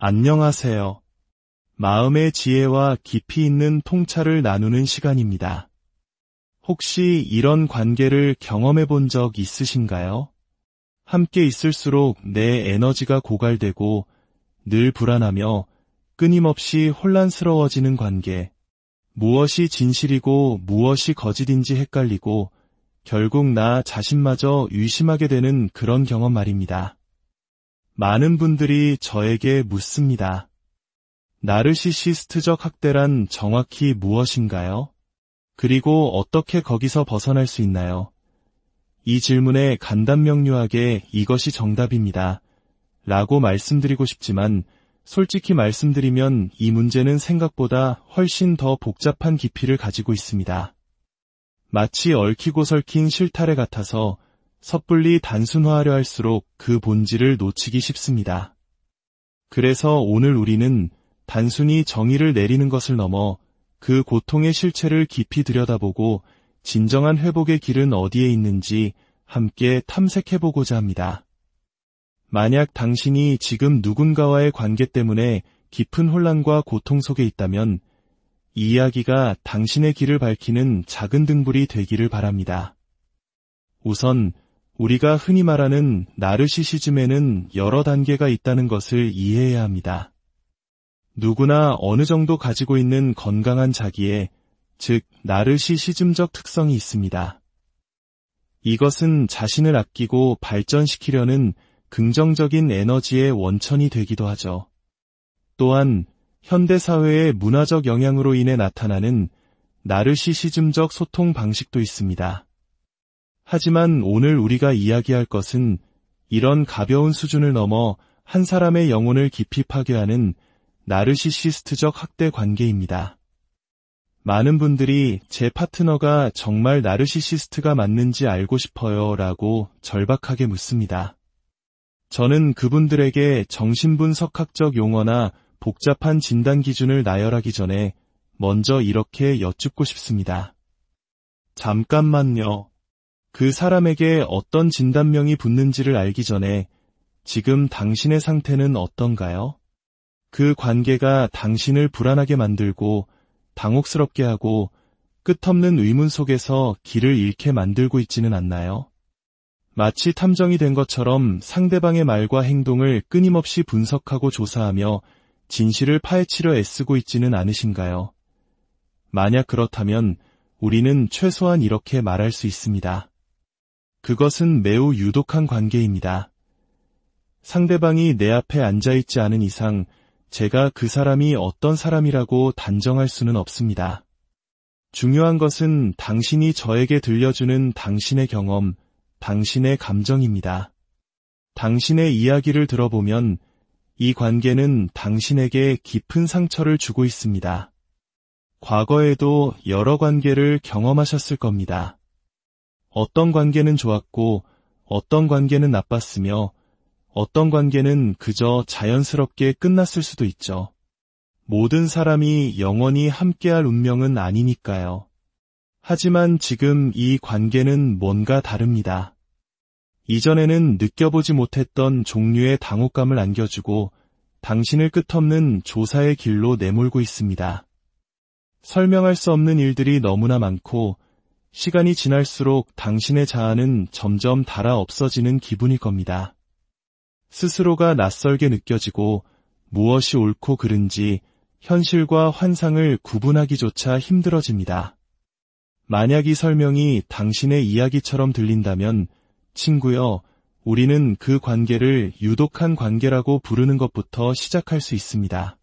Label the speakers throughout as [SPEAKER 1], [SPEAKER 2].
[SPEAKER 1] 안녕하세요. 마음의 지혜와 깊이 있는 통찰을 나누는 시간입니다. 혹시 이런 관계를 경험해 본 적 있으신가요? 함께 있을수록 내 에너지가 고갈되고 늘 불안하며 끊임없이 혼란스러워지는 관계. 무엇이 진실이고 무엇이 거짓인지 헷갈리고 결국 나 자신마저 의심하게 되는 그런 경험 말입니다. 많은 분들이 저에게 묻습니다. 나르시시스트적 학대란 정확히 무엇인가요? 그리고 어떻게 거기서 벗어날 수 있나요? 이 질문에 간단명료하게 이것이 정답입니다. 라고 말씀드리고 싶지만 솔직히 말씀드리면 이 문제는 생각보다 훨씬 더 복잡한 깊이를 가지고 있습니다. 마치 얽히고 설킨 실타래 같아서 섣불리 단순화하려 할수록 그 본질을 놓치기 쉽습니다. 그래서 오늘 우리는 단순히 정의를 내리는 것을 넘어 그 고통의 실체를 깊이 들여다보고 진정한 회복의 길은 어디에 있는지 함께 탐색해보고자 합니다. 만약 당신이 지금 누군가와의 관계 때문에 깊은 혼란과 고통 속에 있다면 이 이야기가 당신의 길을 밝히는 작은 등불이 되기를 바랍니다. 우선 우리가 흔히 말하는 나르시시즘에는 여러 단계가 있다는 것을 이해해야 합니다. 누구나 어느 정도 가지고 있는 건강한 자기애, 즉 나르시시즘적 특성이 있습니다. 이것은 자신을 아끼고 발전시키려는 긍정적인 에너지의 원천이 되기도 하죠. 또한 현대사회의 문화적 영향으로 인해 나타나는 나르시시즘적 소통 방식도 있습니다. 하지만 오늘 우리가 이야기할 것은 이런 가벼운 수준을 넘어 한 사람의 영혼을 깊이 파괴하는 나르시시스트적 학대 관계입니다. 많은 분들이 제 파트너가 정말 나르시시스트가 맞는지 알고 싶어요 라고 절박하게 묻습니다. 저는 그분들에게 정신분석학적 용어나 복잡한 진단 기준을 나열하기 전에 먼저 이렇게 여쭙고 싶습니다. 잠깐만요. 그 사람에게 어떤 진단명이 붙는지를 알기 전에 지금 당신의 상태는 어떤가요? 그 관계가 당신을 불안하게 만들고 당혹스럽게 하고 끝없는 의문 속에서 길을 잃게 만들고 있지는 않나요? 마치 탐정이 된 것처럼 상대방의 말과 행동을 끊임없이 분석하고 조사하며 진실을 파헤치려 애쓰고 있지는 않으신가요? 만약 그렇다면 우리는 최소한 이렇게 말할 수 있습니다. 그것은 매우 유독한 관계입니다. 상대방이 내 앞에 앉아있지 않은 이상 제가 그 사람이 어떤 사람이라고 단정할 수는 없습니다. 중요한 것은 당신이 저에게 들려주는 당신의 경험, 당신의 감정입니다. 당신의 이야기를 들어보면 이 관계는 당신에게 깊은 상처를 주고 있습니다. 과거에도 여러 관계를 경험하셨을 겁니다. 어떤 관계는 좋았고 어떤 관계는 나빴으며 어떤 관계는 그저 자연스럽게 끝났을 수도 있죠. 모든 사람이 영원히 함께할 운명은 아니니까요. 하지만 지금 이 관계는 뭔가 다릅니다. 이전에는 느껴보지 못했던 종류의 당혹감을 안겨주고 당신을 끝없는 조사의 길로 내몰고 있습니다. 설명할 수 없는 일들이 너무나 많고 시간이 지날수록 당신의 자아는 점점 닳아 없어지는 기분일 겁니다. 스스로가 낯설게 느껴지고 무엇이 옳고 그른지 현실과 환상을 구분하기조차 힘들어집니다. 만약 이 설명이 당신의 이야기처럼 들린다면 친구여, 우리는 그 관계를 유독한 관계라고 부르는 것부터 시작할 수 있습니다.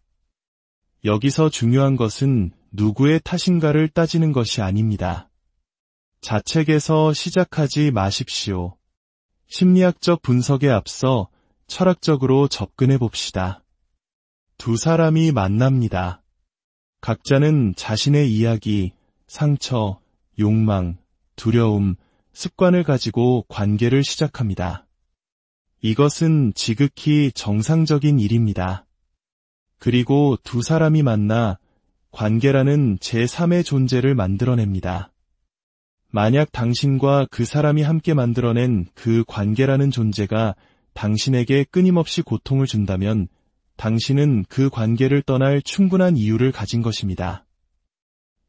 [SPEAKER 1] 여기서 중요한 것은 누구의 탓인가를 따지는 것이 아닙니다. 자책에서 시작하지 마십시오. 심리학적 분석에 앞서 철학적으로 접근해 봅시다. 두 사람이 만납니다. 각자는 자신의 이야기, 상처, 욕망, 두려움, 습관을 가지고 관계를 시작합니다. 이것은 지극히 정상적인 일입니다. 그리고 두 사람이 만나 관계라는 제3의 존재를 만들어냅니다. 만약 당신과 그 사람이 함께 만들어낸 그 관계라는 존재가 당신에게 끊임없이 고통을 준다면 당신은 그 관계를 떠날 충분한 이유를 가진 것입니다.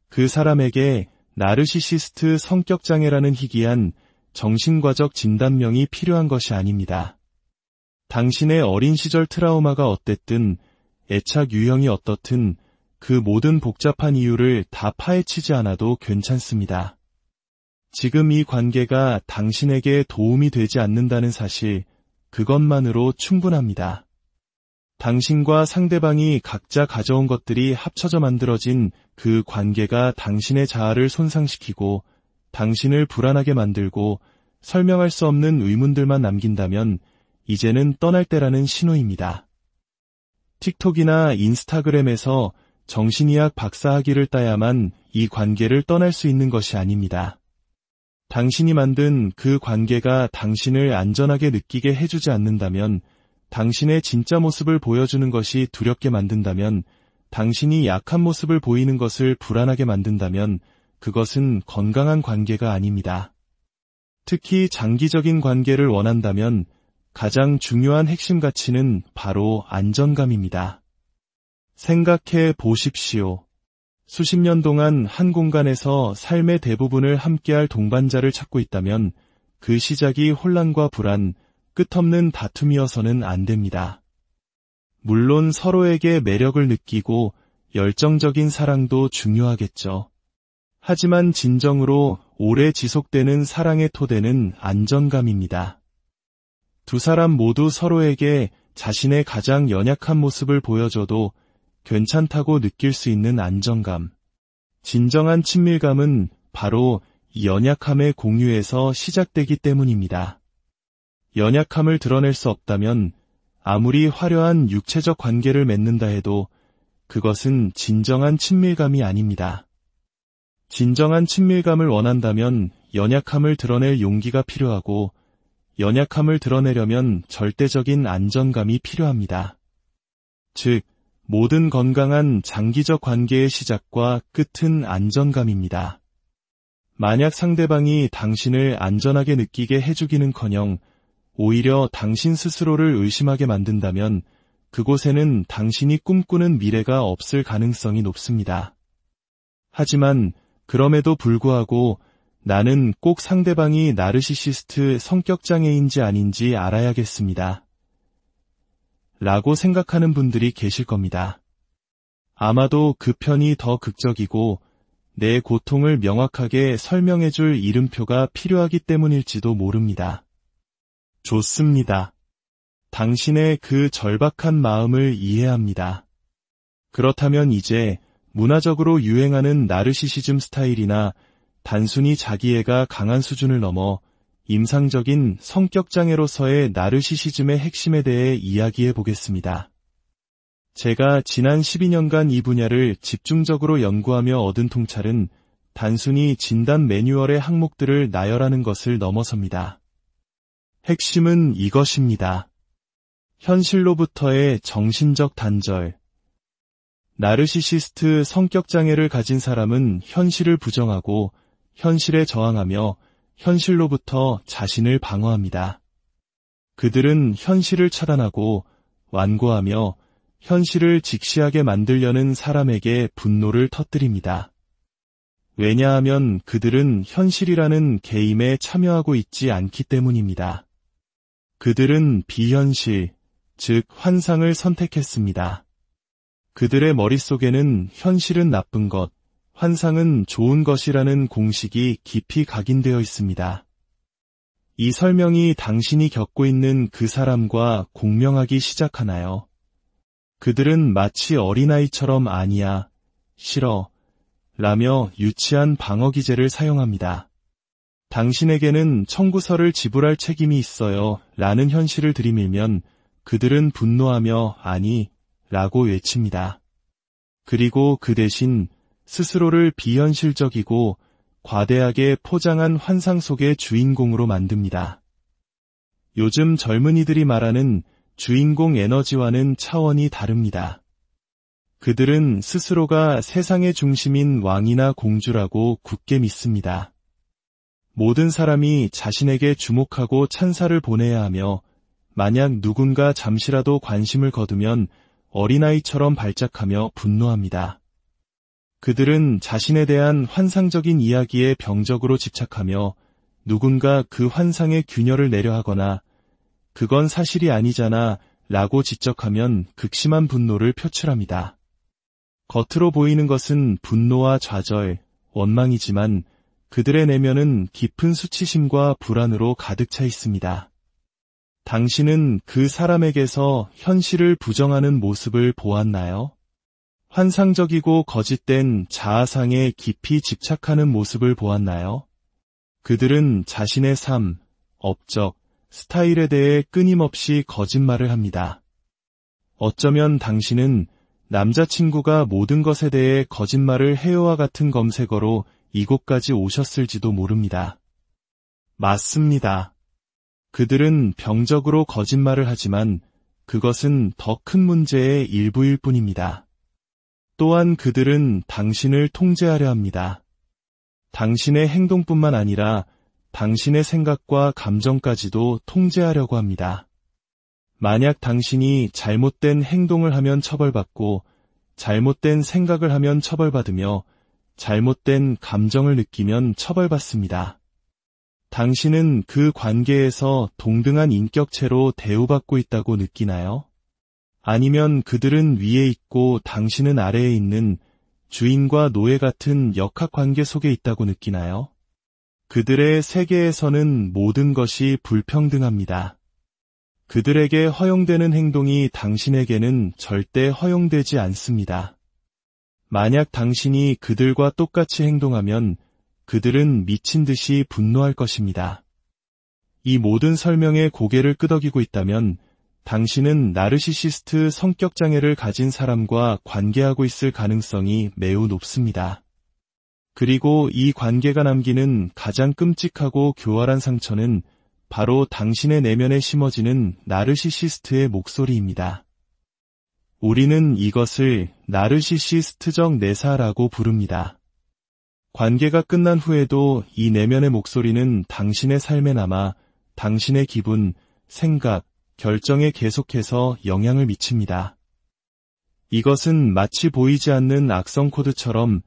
[SPEAKER 1] 그 사람에게 나르시시스트 성격장애라는 희귀한 정신과적 진단명이 필요한 것이 아닙니다. 당신의 어린 시절 트라우마가 어땠든, 애착 유형이 어떻든 그 모든 복잡한 이유를 다 파헤치지 않아도 괜찮습니다. 지금 이 관계가 당신에게 도움이 되지 않는다는 사실, 그것만으로 충분합니다. 당신과 상대방이 각자 가져온 것들이 합쳐져 만들어진 그 관계가 당신의 자아를 손상시키고 당신을 불안하게 만들고 설명할 수 없는 의문들만 남긴다면 이제는 떠날 때라는 신호입니다. 틱톡이나 인스타그램에서 정신의학 박사학위를 따야만 이 관계를 떠날 수 있는 것이 아닙니다. 당신이 만든 그 관계가 당신을 안전하게 느끼게 해주지 않는다면, 당신의 진짜 모습을 보여주는 것이 두렵게 만든다면, 당신이 약한 모습을 보이는 것을 불안하게 만든다면 그것은 건강한 관계가 아닙니다. 특히 장기적인 관계를 원한다면 가장 중요한 핵심 가치는 바로 안정감입니다. 생각해 보십시오. 수십 년 동안 한 공간에서 삶의 대부분을 함께할 동반자를 찾고 있다면 그 시작이 혼란과 불안, 끝없는 다툼이어서는 안 됩니다. 물론 서로에게 매력을 느끼고 열정적인 사랑도 중요하겠죠. 하지만 진정으로 오래 지속되는 사랑의 토대는 안정감입니다. 두 사람 모두 서로에게 자신의 가장 연약한 모습을 보여줘도 괜찮다고 느낄 수 있는 안정감. 진정한 친밀감은 바로 이 연약함의 공유에서 시작되기 때문입니다. 연약함을 드러낼 수 없다면 아무리 화려한 육체적 관계를 맺는다 해도 그것은 진정한 친밀감이 아닙니다. 진정한 친밀감을 원한다면 연약함을 드러낼 용기가 필요하고, 연약함을 드러내려면 절대적인 안정감이 필요합니다. 즉, 모든 건강한 장기적 관계의 시작과 끝은 안정감입니다. 만약 상대방이 당신을 안전하게 느끼게 해주기는커녕 오히려 당신 스스로를 의심하게 만든다면 그곳에는 당신이 꿈꾸는 미래가 없을 가능성이 높습니다. 하지만 그럼에도 불구하고 나는 꼭 상대방이 나르시시스트 성격장애인지 아닌지 알아야겠습니다. 라고 생각하는 분들이 계실 겁니다. 아마도 그 편이 더 극적이고 내 고통을 명확하게 설명해줄 이름표가 필요하기 때문일지도 모릅니다. 좋습니다. 당신의 그 절박한 마음을 이해합니다. 그렇다면 이제 문화적으로 유행하는 나르시시즘 스타일이나 단순히 자기애가 강한 수준을 넘어 임상적인 성격장애로서의 나르시시즘의 핵심에 대해 이야기해 보겠습니다. 제가 지난 12년간 이 분야를 집중적으로 연구하며 얻은 통찰은 단순히 진단 매뉴얼의 항목들을 나열하는 것을 넘어섭니다. 핵심은 이것입니다. 현실로부터의 정신적 단절. 나르시시스트 성격장애를 가진 사람은 현실을 부정하고 현실에 저항하며 현실로부터 자신을 방어합니다. 그들은 현실을 차단하고 완고하며 현실을 직시하게 만들려는 사람에게 분노를 터뜨립니다. 왜냐하면 그들은 현실이라는 게임에 참여하고 있지 않기 때문입니다. 그들은 비현실, 즉 환상을 선택했습니다. 그들의 머릿속에는 현실은 나쁜 것, 환상은 좋은 것이라는 공식이 깊이 각인되어 있습니다. 이 설명이 당신이 겪고 있는 그 사람과 공명하기 시작하나요? 그들은 마치 어린아이처럼 아니야, 싫어, 라며 유치한 방어 기제를 사용합니다. 당신에게는 청구서를 지불할 책임이 있어요, 라는 현실을 들이밀면 그들은 분노하며 아니, 라고 외칩니다. 그리고 그 대신 스스로를 비현실적이고 과대하게 포장한 환상 속의 주인공으로 만듭니다. 요즘 젊은이들이 말하는 주인공 에너지와는 차원이 다릅니다. 그들은 스스로가 세상의 중심인 왕이나 공주라고 굳게 믿습니다. 모든 사람이 자신에게 주목하고 찬사를 보내야 하며 만약 누군가 잠시라도 관심을 거두면 어린아이처럼 발작하며 분노합니다. 그들은 자신에 대한 환상적인 이야기에 병적으로 집착하며 누군가 그 환상에 균열을 내려 하거나 그건 사실이 아니잖아 라고 지적하면 극심한 분노를 표출합니다. 겉으로 보이는 것은 분노와 좌절, 원망이지만 그들의 내면은 깊은 수치심과 불안으로 가득 차 있습니다. 당신은 그 사람에게서 현실을 부정하는 모습을 보았나요? 환상적이고 거짓된 자아상에 깊이 집착하는 모습을 보았나요? 그들은 자신의 삶, 업적, 스타일에 대해 끊임없이 거짓말을 합니다. 어쩌면 당신은 남자친구가 모든 것에 대해 거짓말을 해요와 같은 검색어로 이곳까지 오셨을지도 모릅니다. 맞습니다. 그들은 병적으로 거짓말을 하지만 그것은 더 큰 문제의 일부일 뿐입니다. 또한 그들은 당신을 통제하려 합니다. 당신의 행동뿐만 아니라 당신의 생각과 감정까지도 통제하려고 합니다. 만약 당신이 잘못된 행동을 하면 처벌받고 잘못된 생각을 하면 처벌받으며 잘못된 감정을 느끼면 처벌받습니다. 당신은 그 관계에서 동등한 인격체로 대우받고 있다고 느끼나요? 아니면 그들은 위에 있고 당신은 아래에 있는 주인과 노예 같은 역학관계 속에 있다고 느끼나요? 그들의 세계에서는 모든 것이 불평등합니다. 그들에게 허용되는 행동이 당신에게는 절대 허용되지 않습니다. 만약 당신이 그들과 똑같이 행동하면 그들은 미친 듯이 분노할 것입니다. 이 모든 설명에 고개를 끄덕이고 있다면 당신은 나르시시스트 성격장애를 가진 사람과 관계하고 있을 가능성이 매우 높습니다. 그리고 이 관계가 남기는 가장 끔찍하고 교활한 상처는 바로 당신의 내면에 심어지는 나르시시스트의 목소리입니다. 우리는 이것을 나르시시스트적 내사라고 부릅니다. 관계가 끝난 후에도 이 내면의 목소리는 당신의 삶에 남아 당신의 기분, 생각, 결정에 계속해서 영향을 미칩니다. 이것은 마치 보이지 않는 악성 코드처럼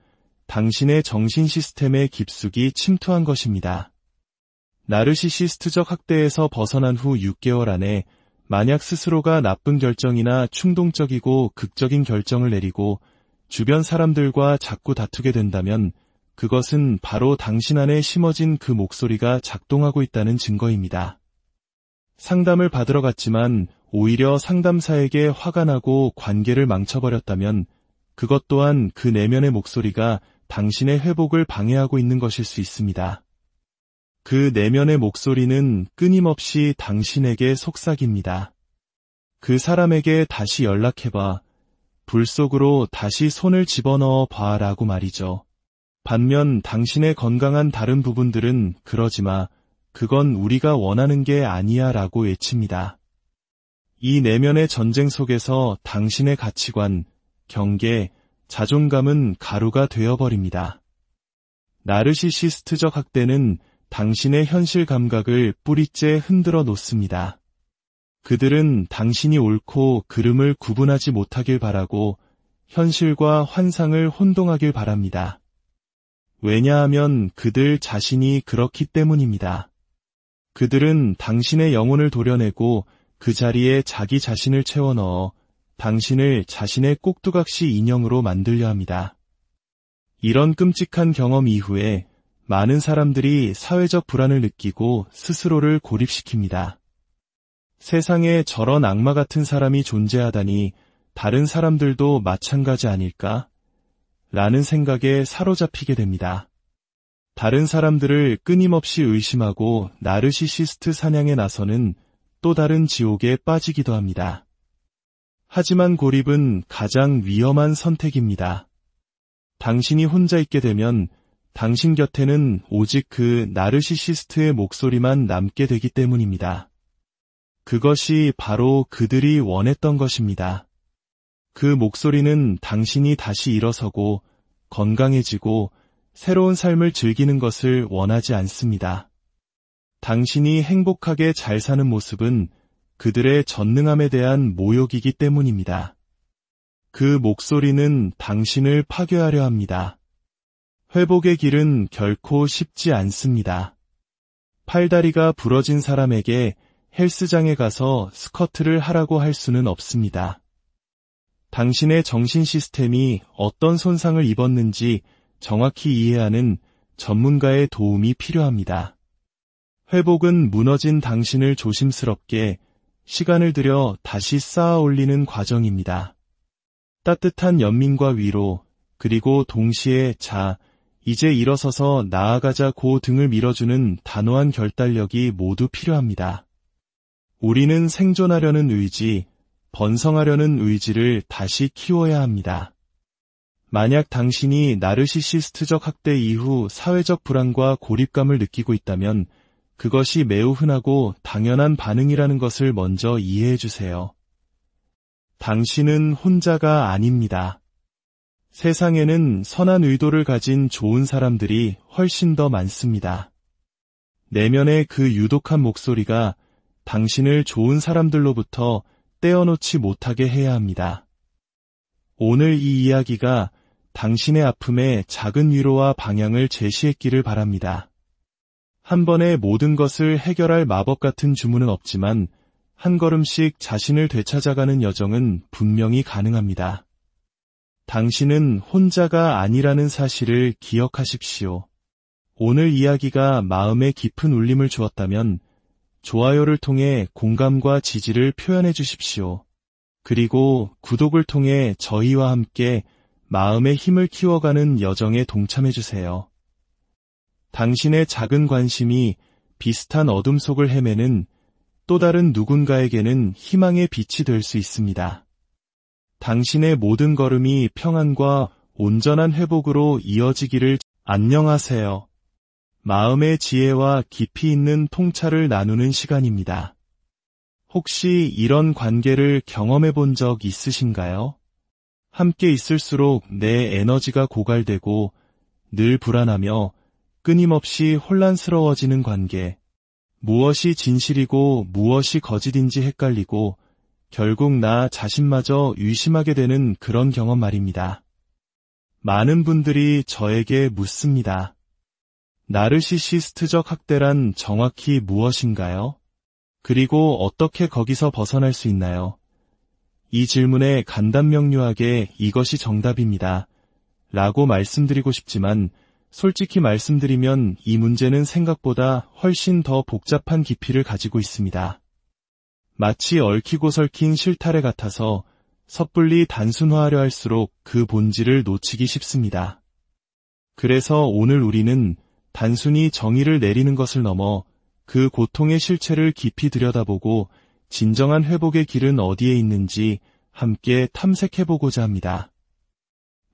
[SPEAKER 1] 당신의 정신 시스템에 깊숙이 침투한 것입니다. 나르시시스트적 학대에서 벗어난 후 6개월 안에 만약 스스로가 나쁜 결정이나 충동적이고 극적인 결정을 내리고 주변 사람들과 자꾸 다투게 된다면 그것은 바로 당신 안에 심어진 그 목소리가 작동하고 있다는 증거입니다. 상담을 받으러 갔지만 오히려 상담사에게 화가 나고 관계를 망쳐버렸다면 그것 또한 그 내면의 목소리가 당신의 회복을 방해하고 있는 것일 수 있습니다. 그 내면의 목소리는 끊임없이 당신에게 속삭입니다. 그 사람에게 다시 연락해봐. 불 속으로 다시 손을 집어넣어 봐라고 말이죠. 반면 당신의 건강한 다른 부분들은 그러지 마. 그건 우리가 원하는 게 아니야 라고 외칩니다. 이 내면의 전쟁 속에서 당신의 가치관, 경계, 자존감은 가루가 되어버립니다. 나르시시스트적 학대는 당신의 현실 감각을 뿌리째 흔들어 놓습니다. 그들은 당신이 옳고 그름을 구분하지 못하길 바라고 현실과 환상을 혼동하길 바랍니다. 왜냐하면 그들 자신이 그렇기 때문입니다. 그들은 당신의 영혼을 도려내고 그 자리에 자기 자신을 채워넣어 당신을 자신의 꼭두각시 인형으로 만들려 합니다. 이런 끔찍한 경험 이후에 많은 사람들이 사회적 불안을 느끼고 스스로를 고립시킵니다. 세상에 저런 악마 같은 사람이 존재하다니 다른 사람들도 마찬가지 아닐까? 라는 생각에 사로잡히게 됩니다. 다른 사람들을 끊임없이 의심하고 나르시시스트 사냥에 나서는 또 다른 지옥에 빠지기도 합니다. 하지만 고립은 가장 위험한 선택입니다. 당신이 혼자 있게 되면 당신 곁에는 오직 그 나르시시스트의 목소리만 남게 되기 때문입니다. 그것이 바로 그들이 원했던 것입니다. 그 목소리는 당신이 다시 일어서고 건강해지고 새로운 삶을 즐기는 것을 원하지 않습니다. 당신이 행복하게 잘 사는 모습은 그들의 전능함에 대한 모욕이기 때문입니다. 그 목소리는 당신을 파괴하려 합니다. 회복의 길은 결코 쉽지 않습니다. 팔다리가 부러진 사람에게 헬스장에 가서 스쿼트를 하라고 할 수는 없습니다. 당신의 정신 시스템이 어떤 손상을 입었는지 정확히 이해하는 전문가의 도움이 필요합니다. 회복은 무너진 당신을 조심스럽게 시간을 들여 다시 쌓아 올리는 과정입니다. 따뜻한 연민과 위로, 그리고 동시에 이제 일어서서 나아가자고 등을 밀어주는 단호한 결단력이 모두 필요합니다. 우리는 생존하려는 의지, 번성하려는 의지를 다시 키워야 합니다. 만약 당신이 나르시시스트적 학대 이후 사회적 불안과 고립감을 느끼고 있다면 그것이 매우 흔하고 당연한 반응이라는 것을 먼저 이해해 주세요. 당신은 혼자가 아닙니다. 세상에는 선한 의도를 가진 좋은 사람들이 훨씬 더 많습니다. 내면의 그 유독한 목소리가 당신을 좋은 사람들로부터 떼어놓지 못하게 해야 합니다. 오늘 이 이야기가 당신의 아픔에 작은 위로와 방향을 제시했기를 바랍니다. 한 번에 모든 것을 해결할 마법 같은 주문은 없지만 한 걸음씩 자신을 되찾아가는 여정은 분명히 가능합니다. 당신은 혼자가 아니라는 사실을 기억하십시오. 오늘 이야기가 마음에 깊은 울림을 주었다면 좋아요를 통해 공감과 지지를 표현해 주십시오. 그리고 구독을 통해 저희와 함께 마음의 힘을 키워가는 여정에 동참해 주세요. 당신의 작은 관심이 비슷한 어둠 속을 헤매는 또 다른 누군가에게는 희망의 빛이 될 수 있습니다. 당신의 모든 걸음이 평안과 온전한 회복으로 이어지기를. 안녕하세요. 마음의 지혜와 깊이 있는 통찰을 나누는 시간입니다. 혹시 이런 관계를 경험해 본 적 있으신가요? 함께 있을수록 내 에너지가 고갈되고 늘 불안하며 끊임없이 혼란스러워지는 관계. 무엇이 진실이고 무엇이 거짓인지 헷갈리고 결국 나 자신마저 의심하게 되는 그런 경험 말입니다. 많은 분들이 저에게 묻습니다. 나르시시스트적 학대란 정확히 무엇인가요? 그리고 어떻게 거기서 벗어날 수 있나요? 이 질문에 간단명료하게 이것이 정답입니다. 라고 말씀드리고 싶지만 솔직히 말씀드리면 이 문제는 생각보다 훨씬 더 복잡한 깊이를 가지고 있습니다. 마치 얽히고 설킨 실타래 같아서 섣불리 단순화하려 할수록 그 본질을 놓치기 쉽습니다. 그래서 오늘 우리는 단순히 정의를 내리는 것을 넘어 그 고통의 실체를 깊이 들여다보고 진정한 회복의 길은 어디에 있는지 함께 탐색해보고자 합니다.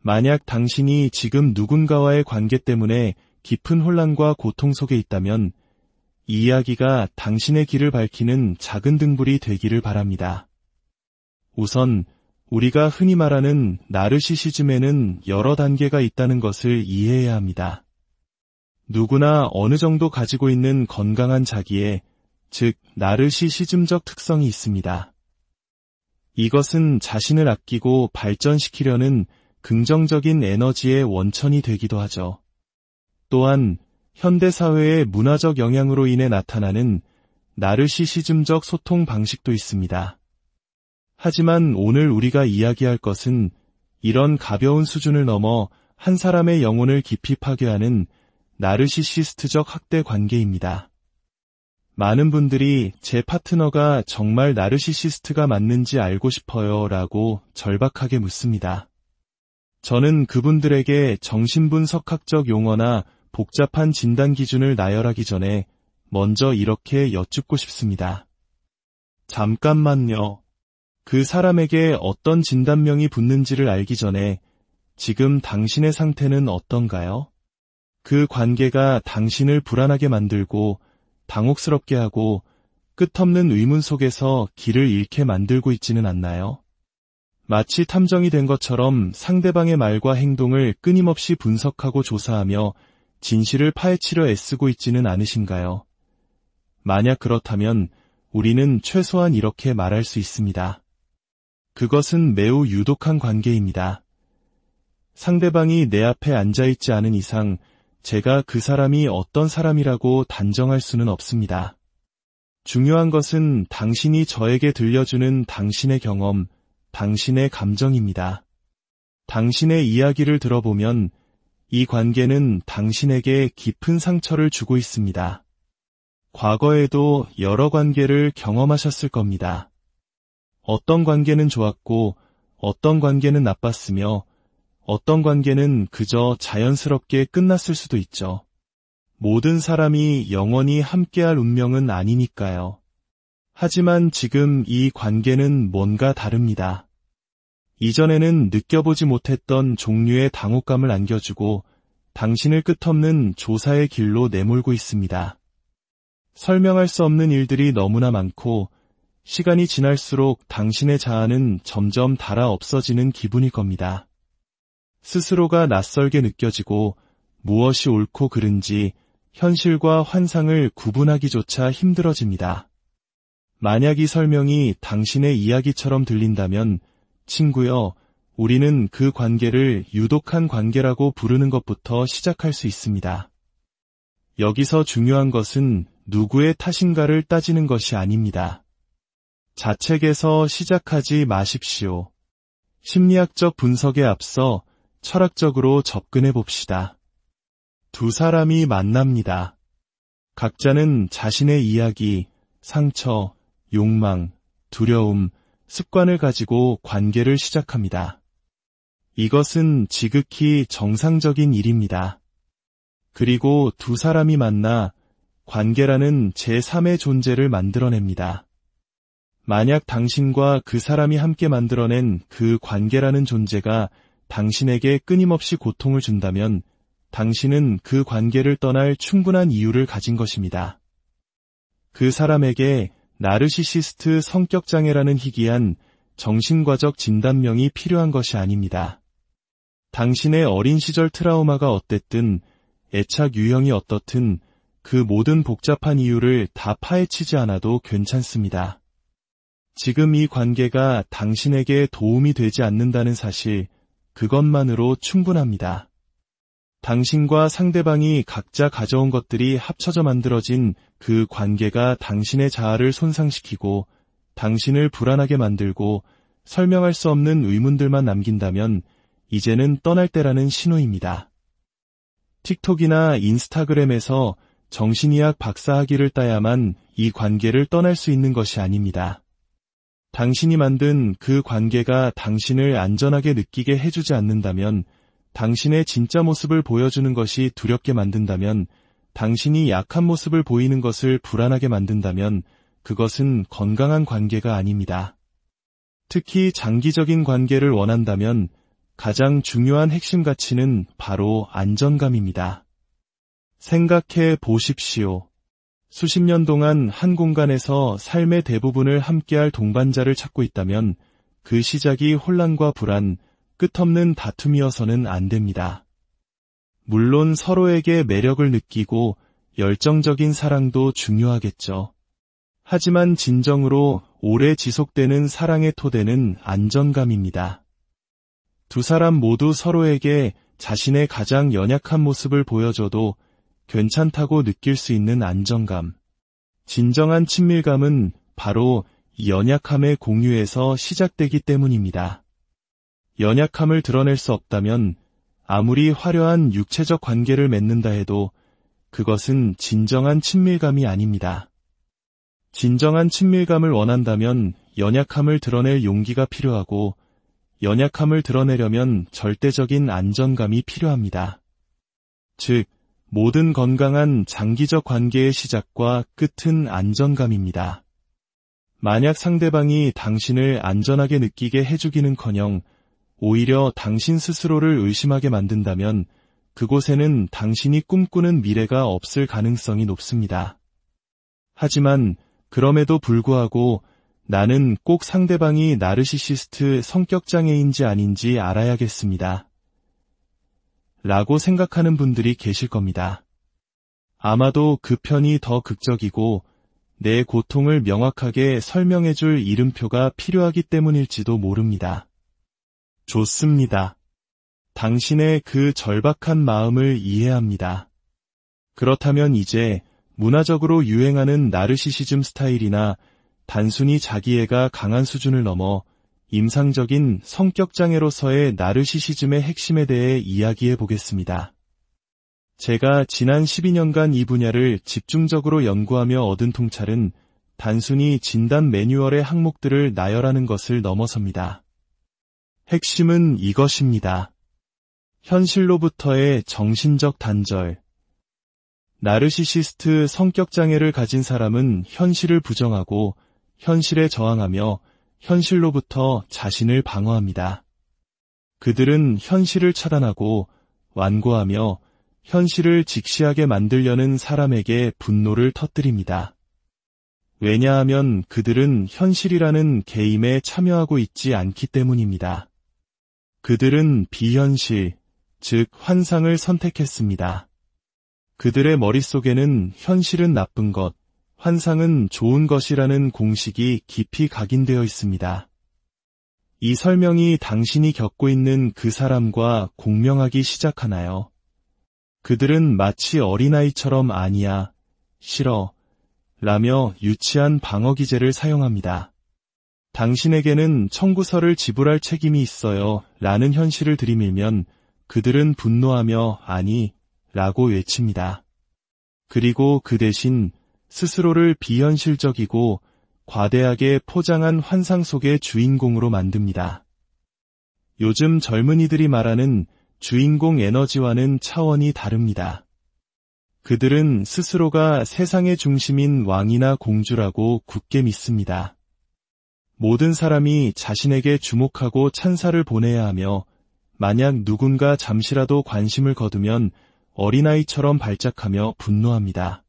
[SPEAKER 1] 만약 당신이 지금 누군가와의 관계 때문에 깊은 혼란과 고통 속에 있다면 이 이야기가 당신의 길을 밝히는 작은 등불이 되기를 바랍니다. 우선 우리가 흔히 말하는 나르시시즘에는 여러 단계가 있다는 것을 이해해야 합니다. 누구나 어느 정도 가지고 있는 건강한 자기의, 즉 나르시시즘적 특성이 있습니다. 이것은 자신을 아끼고 발전시키려는 긍정적인 에너지의 원천이 되기도 하죠. 또한 현대사회의 문화적 영향으로 인해 나타나는 나르시시즘적 소통 방식도 있습니다. 하지만 오늘 우리가 이야기할 것은 이런 가벼운 수준을 넘어 한 사람의 영혼을 깊이 파괴하는 나르시시스트적 학대 관계입니다. 많은 분들이 제 파트너가 정말 나르시시스트가 맞는지 알고 싶어요 라고 절박하게 묻습니다. 저는 그분들에게 정신분석학적 용어나 복잡한 진단 기준을 나열하기 전에 먼저 이렇게 여쭙고 싶습니다. 잠깐만요. 그 사람에게 어떤 진단명이 붙는지를 알기 전에 지금 당신의 상태는 어떤가요? 그 관계가 당신을 불안하게 만들고 당혹스럽게 하고 끝없는 의문 속에서 길을 잃게 만들고 있지는 않나요? 마치 탐정이 된 것처럼 상대방의 말과 행동을 끊임없이 분석하고 조사하며 진실을 파헤치려 애쓰고 있지는 않으신가요? 만약 그렇다면 우리는 최소한 이렇게 말할 수 있습니다. 그것은 매우 유독한 관계입니다. 상대방이 내 앞에 앉아있지 않은 이상 제가 그 사람이 어떤 사람이라고 단정할 수는 없습니다. 중요한 것은 당신이 저에게 들려주는 당신의 경험, 당신의 감정입니다. 당신의 이야기를 들어보면 이 관계는 당신에게 깊은 상처를 주고 있습니다. 과거에도 여러 관계를 경험하셨을 겁니다. 어떤 관계는 좋았고 어떤 관계는 나빴으며 어떤 관계는 그저 자연스럽게 끝났을 수도 있죠. 모든 사람이 영원히 함께할 운명은 아니니까요. 하지만 지금 이 관계는 뭔가 다릅니다. 이전에는 느껴보지 못했던 종류의 당혹감을 안겨주고 당신을 끝없는 조사의 길로 내몰고 있습니다. 설명할 수 없는 일들이 너무나 많고 시간이 지날수록 당신의 자아는 점점 닳아 없어지는 기분일 겁니다. 스스로가 낯설게 느껴지고 무엇이 옳고 그른지 현실과 환상을 구분하기조차 힘들어집니다. 만약 이 설명이 당신의 이야기처럼 들린다면 친구여, 우리는 그 관계를 유독한 관계라고 부르는 것부터 시작할 수 있습니다. 여기서 중요한 것은 누구의 탓인가를 따지는 것이 아닙니다. 자책에서 시작하지 마십시오. 심리학적 분석에 앞서 철학적으로 접근해 봅시다. 두 사람이 만납니다. 각자는 자신의 이야기, 상처, 욕망, 두려움, 습관을 가지고 관계를 시작합니다. 이것은 지극히 정상적인 일입니다. 그리고 두 사람이 만나 관계라는 제3의 존재를 만들어냅니다. 만약 당신과 그 사람이 함께 만들어낸 그 관계라는 존재가 당신에게 끊임없이 고통을 준다면 당신은 그 관계를 떠날 충분한 이유를 가진 것입니다. 그 사람에게 나르시시스트 성격장애라는 희귀한 정신과적 진단명이 필요한 것이 아닙니다. 당신의 어린 시절 트라우마가 어땠든 애착 유형이 어떻든 그 모든 복잡한 이유를 다 파헤치지 않아도 괜찮습니다. 지금 이 관계가 당신에게 도움이 되지 않는다는 사실, 그것만으로 충분합니다. 당신과 상대방이 각자 가져온 것들이 합쳐져 만들어진 그 관계가 당신의 자아를 손상시키고 당신을 불안하게 만들고 설명할 수 없는 의문들만 남긴다면 이제는 떠날 때라는 신호입니다. 틱톡이나 인스타그램에서 정신의학 박사학위를 따야만 이 관계를 떠날 수 있는 것이 아닙니다. 당신이 만든 그 관계가 당신을 안전하게 느끼게 해주지 않는다면, 당신의 진짜 모습을 보여주는 것이 두렵게 만든다면, 당신이 약한 모습을 보이는 것을 불안하게 만든다면 그것은 건강한 관계가 아닙니다. 특히 장기적인 관계를 원한다면 가장 중요한 핵심 가치는 바로 안정감입니다. 생각해 보십시오. 수십 년 동안 한 공간에서 삶의 대부분을 함께할 동반자를 찾고 있다면 그 시작이 혼란과 불안, 끝없는 다툼이어서는 안 됩니다. 물론 서로에게 매력을 느끼고 열정적인 사랑도 중요하겠죠. 하지만 진정으로 오래 지속되는 사랑의 토대는 안정감입니다. 두 사람 모두 서로에게 자신의 가장 연약한 모습을 보여줘도 괜찮다고 느낄 수 있는 안정감. 진정한 친밀감은 바로 이 연약함의 공유에서 시작되기 때문입니다. 연약함을 드러낼 수 없다면 아무리 화려한 육체적 관계를 맺는다 해도 그것은 진정한 친밀감이 아닙니다. 진정한 친밀감을 원한다면 연약함을 드러낼 용기가 필요하고 연약함을 드러내려면 절대적인 안정감이 필요합니다. 즉, 모든 건강한 장기적 관계의 시작과 끝은 안정감입니다. 만약 상대방이 당신을 안전하게 느끼게 해주기는커녕 오히려 당신 스스로를 의심하게 만든다면 그곳에는 당신이 꿈꾸는 미래가 없을 가능성이 높습니다. 하지만 그럼에도 불구하고 나는 꼭 상대방이 나르시시스트 성격장애인지 아닌지 알아야겠습니다. 라고 생각하는 분들이 계실 겁니다. 아마도 그 편이 더 극적이고 내 고통을 명확하게 설명해줄 이름표가 필요하기 때문일지도 모릅니다. 좋습니다. 당신의 그 절박한 마음을 이해합니다. 그렇다면 이제 문화적으로 유행하는 나르시시즘 스타일이나 단순히 자기애가 강한 수준을 넘어 임상적인 성격장애로서의 나르시시즘의 핵심에 대해 이야기해 보겠습니다. 제가 지난 12년간 이 분야를 집중적으로 연구하며 얻은 통찰은 단순히 진단 매뉴얼의 항목들을 나열하는 것을 넘어섭니다. 핵심은 이것입니다. 현실로부터의 정신적 단절. 나르시시스트 성격장애를 가진 사람은 현실을 부정하고 현실에 저항하며 현실로부터 자신을 방어합니다. 그들은 현실을 차단하고 완고하며 현실을 직시하게 만들려는 사람에게 분노를 터뜨립니다. 왜냐하면 그들은 현실이라는 게임에 참여하고 있지 않기 때문입니다. 그들은 비현실, 즉 환상을 선택했습니다. 그들의 머릿속에는 현실은 나쁜 것, 환상은 좋은 것이라는 공식이 깊이 각인되어 있습니다. 이 설명이 당신이 겪고 있는 그 사람과 공명하기 시작하나요? 그들은 마치 어린아이처럼 아니야, 싫어, 라며 유치한 방어 기제를 사용합니다. 당신에게는 청구서를 지불할 책임이 있어요, 라는 현실을 들이밀면 그들은 분노하며 아니, 라고 외칩니다. 그리고 그 대신 스스로를 비현실적이고 과대하게 포장한 환상 속의 주인공으로 만듭니다. 요즘 젊은이들이 말하는 주인공 에너지와는 차원이 다릅니다. 그들은 스스로가 세상의 중심인 왕이나 공주라고 굳게 믿습니다. 모든 사람이 자신에게 주목하고 찬사를 보내야 하며 만약 누군가 잠시라도 관심을 거두면 어린아이처럼 발작하며 분노합니다.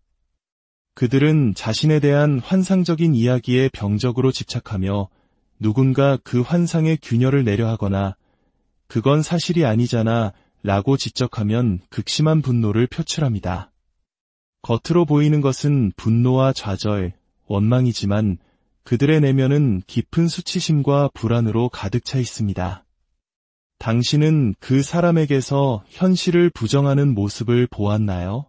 [SPEAKER 1] 그들은 자신에 대한 환상적인 이야기에 병적으로 집착하며 누군가 그 환상의 균열을 내려 하거나 그건 사실이 아니잖아 라고 지적하면 극심한 분노를 표출합니다. 겉으로 보이는 것은 분노와 좌절, 원망이지만 그들의 내면은 깊은 수치심과 불안으로 가득 차 있습니다. 당신은 그 사람에게서 현실을 부정하는 모습을 보았나요?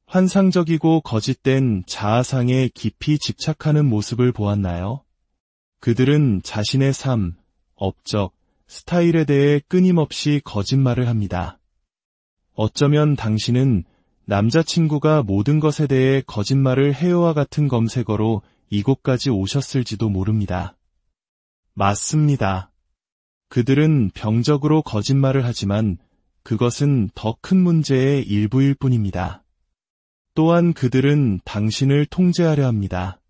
[SPEAKER 1] 환상적이고 거짓된 자아상에 깊이 집착하는 모습을 보았나요? 그들은 자신의 삶, 업적, 스타일에 대해 끊임없이 거짓말을 합니다. 어쩌면 당신은 남자친구가 모든 것에 대해 거짓말을 해요와 같은 검색어로 이곳까지 오셨을지도 모릅니다. 맞습니다. 그들은 병적으로 거짓말을 하지만 그것은 더 큰 문제의 일부일 뿐입니다. 또한 그들은 당신을 통제하려 합니다.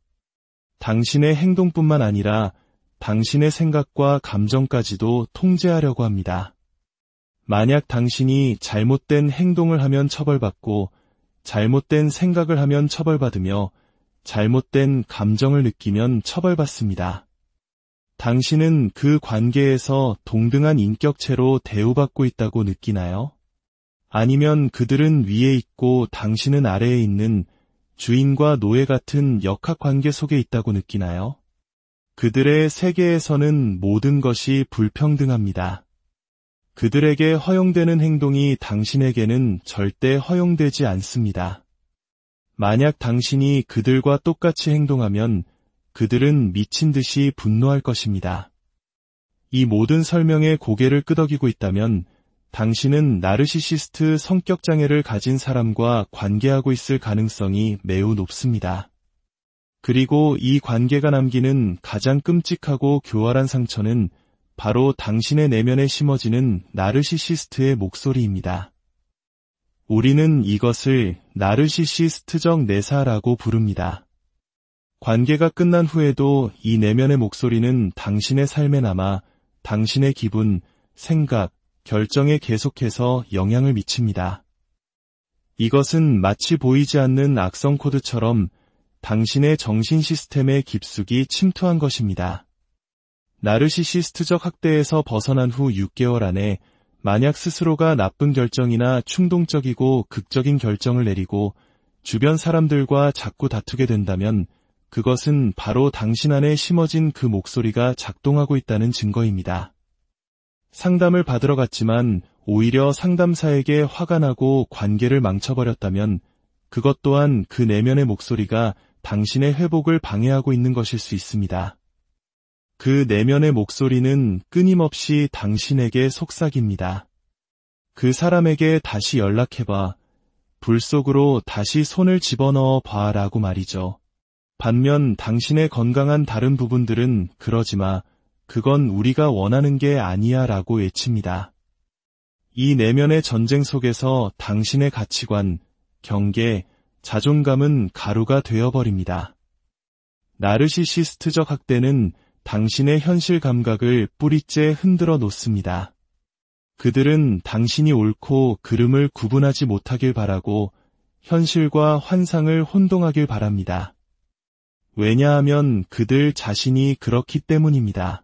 [SPEAKER 1] 당신의 행동뿐만 아니라 당신의 생각과 감정까지도 통제하려고 합니다. 만약 당신이 잘못된 행동을 하면 처벌받고 잘못된 생각을 하면 처벌받으며 잘못된 감정을 느끼면 처벌받습니다. 당신은 그 관계에서 동등한 인격체로 대우받고 있다고 느끼나요? 아니면 그들은 위에 있고 당신은 아래에 있는 주인과 노예 같은 역학관계 속에 있다고 느끼나요? 그들의 세계에서는 모든 것이 불평등합니다. 그들에게 허용되는 행동이 당신에게는 절대 허용되지 않습니다. 만약 당신이 그들과 똑같이 행동하면 그들은 미친 듯이 분노할 것입니다. 이 모든 설명에 고개를 끄덕이고 있다면 당신은 나르시시스트 성격장애를 가진 사람과 관계하고 있을 가능성이 매우 높습니다. 그리고 이 관계가 남기는 가장 끔찍하고 교활한 상처는 바로 당신의 내면에 심어지는 나르시시스트의 목소리입니다. 우리는 이것을 나르시시스트적 내사라고 부릅니다. 관계가 끝난 후에도 이 내면의 목소리는 당신의 삶에 남아 당신의 기분, 생각, 결정에 계속해서 영향을 미칩니다. 이것은 마치 보이지 않는 악성 코드처럼 당신의 정신 시스템에 깊숙이 침투한 것입니다. 나르시시스트적 학대에서 벗어난 후 6개월 안에 만약 스스로가 나쁜 결정이나 충동적이고 극적인 결정을 내리고 주변 사람들과 자꾸 다투게 된다면 그것은 바로 당신 안에 심어진 그 목소리가 작동하고 있다는 증거입니다. 상담을 받으러 갔지만 오히려 상담사에게 화가 나고 관계를 망쳐버렸다면 그것 또한 그 내면의 목소리가 당신의 회복을 방해하고 있는 것일 수 있습니다. 그 내면의 목소리는 끊임없이 당신에게 속삭입니다. 그 사람에게 다시 연락해봐. 불 속으로 다시 손을 집어넣어 봐 라고 말이죠. 반면 당신의 건강한 다른 부분들은 그러지 마. 그건 우리가 원하는 게 아니야 라고 외칩니다. 이 내면의 전쟁 속에서 당신의 가치관, 경계, 자존감은 가루가 되어버립니다. 나르시시스트적 학대는 당신의 현실 감각을 뿌리째 흔들어 놓습니다. 그들은 당신이 옳고 그름을 구분하지 못하길 바라고 현실과 환상을 혼동하길 바랍니다. 왜냐하면 그들 자신이 그렇기 때문입니다.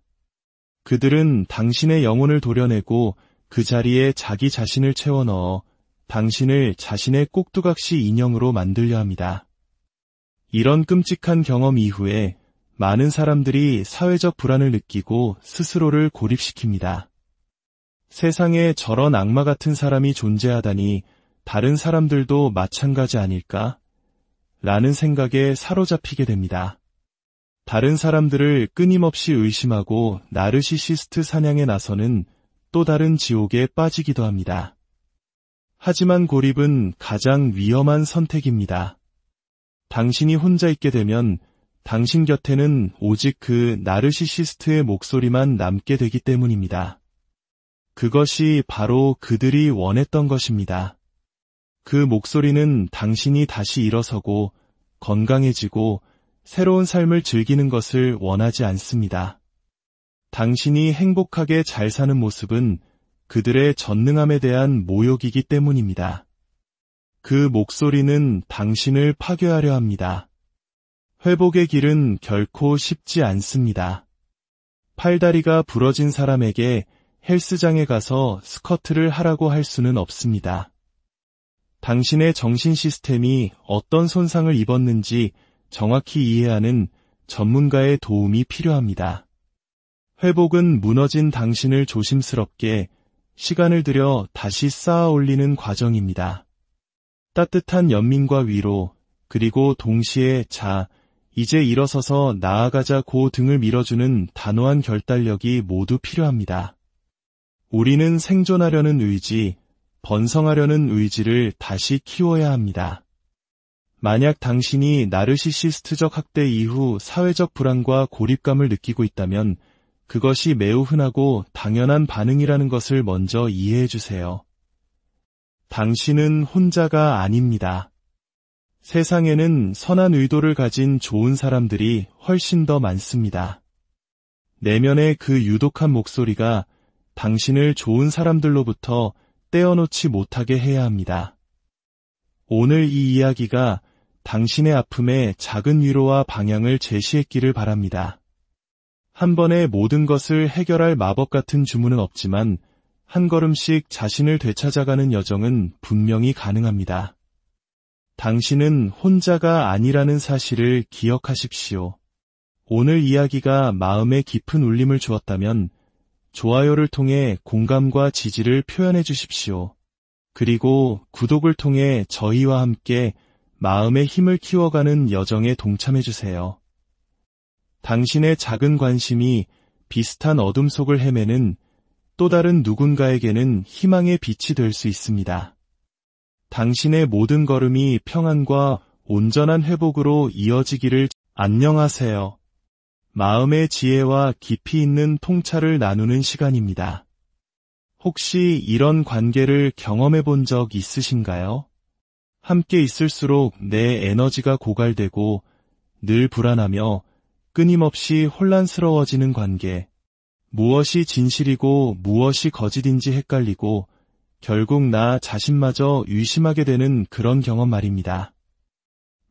[SPEAKER 1] 그들은 당신의 영혼을 도려내고 그 자리에 자기 자신을 채워넣어 당신을 자신의 꼭두각시 인형으로 만들려 합니다. 이런 끔찍한 경험 이후에 많은 사람들이 사회적 불안을 느끼고 스스로를 고립시킵니다. 세상에 저런 악마 같은 사람이 존재하다니 다른 사람들도 마찬가지 아닐까? 라는 생각에 사로잡히게 됩니다. 다른 사람들을 끊임없이 의심하고 나르시시스트 사냥에 나서는 또 다른 지옥에 빠지기도 합니다. 하지만 고립은 가장 위험한 선택입니다. 당신이 혼자 있게 되면 당신 곁에는 오직 그 나르시시스트의 목소리만 남게 되기 때문입니다. 그것이 바로 그들이 원했던 것입니다. 그 목소리는 당신이 다시 일어서고 건강해지고 새로운 삶을 즐기는 것을 원하지 않습니다. 당신이 행복하게 잘 사는 모습은 그들의 전능함에 대한 모욕이기 때문입니다. 그 목소리는 당신을 파괴하려 합니다. 회복의 길은 결코 쉽지 않습니다. 팔다리가 부러진 사람에게 헬스장에 가서 스쿼트를 하라고 할 수는 없습니다. 당신의 정신 시스템이 어떤 손상을 입었는지 정확히 이해하는 전문가의 도움이 필요합니다. 회복은 무너진 당신을 조심스럽게 시간을 들여 다시 쌓아 올리는 과정입니다. 따뜻한 연민과 위로, 그리고 동시에 이제 일어서서 나아가자고 등을 밀어주는 단호한 결단력이 모두 필요합니다. 우리는 생존하려는 의지, 번성하려는 의지를 다시 키워야 합니다. 만약 당신이 나르시시스트적 학대 이후 사회적 불안과 고립감을 느끼고 있다면 그것이 매우 흔하고 당연한 반응이라는 것을 먼저 이해해 주세요. 당신은 혼자가 아닙니다. 세상에는 선한 의도를 가진 좋은 사람들이 훨씬 더 많습니다. 내면의 그 유독한 목소리가 당신을 좋은 사람들로부터 떼어놓지 못하게 해야 합니다. 오늘 이 이야기가 당신의 아픔에 작은 위로와 방향을 제시했기를 바랍니다. 한 번에 모든 것을 해결할 마법 같은 주문은 없지만 한 걸음씩 자신을 되찾아가는 여정은 분명히 가능합니다. 당신은 혼자가 아니라는 사실을 기억하십시오. 오늘 이야기가 마음에 깊은 울림을 주었다면 좋아요를 통해 공감과 지지를 표현해 주십시오. 그리고 구독을 통해 저희와 함께 마음의 힘을 키워가는 여정에 동참해 주세요. 당신의 작은 관심이 비슷한 어둠 속을 헤매는 또 다른 누군가에게는 희망의 빛이 될 수 있습니다. 당신의 모든 걸음이 평안과 온전한 회복으로 이어지기를. 안녕하세요. 마음의 지혜와 깊이 있는 통찰을 나누는 시간입니다. 혹시 이런 관계를 경험해 본 적 있으신가요? 함께 있을수록 내 에너지가 고갈되고 늘 불안하며 끊임없이 혼란스러워지는 관계. 무엇이 진실이고 무엇이 거짓인지 헷갈리고 결국 나 자신마저 의심하게 되는 그런 경험 말입니다.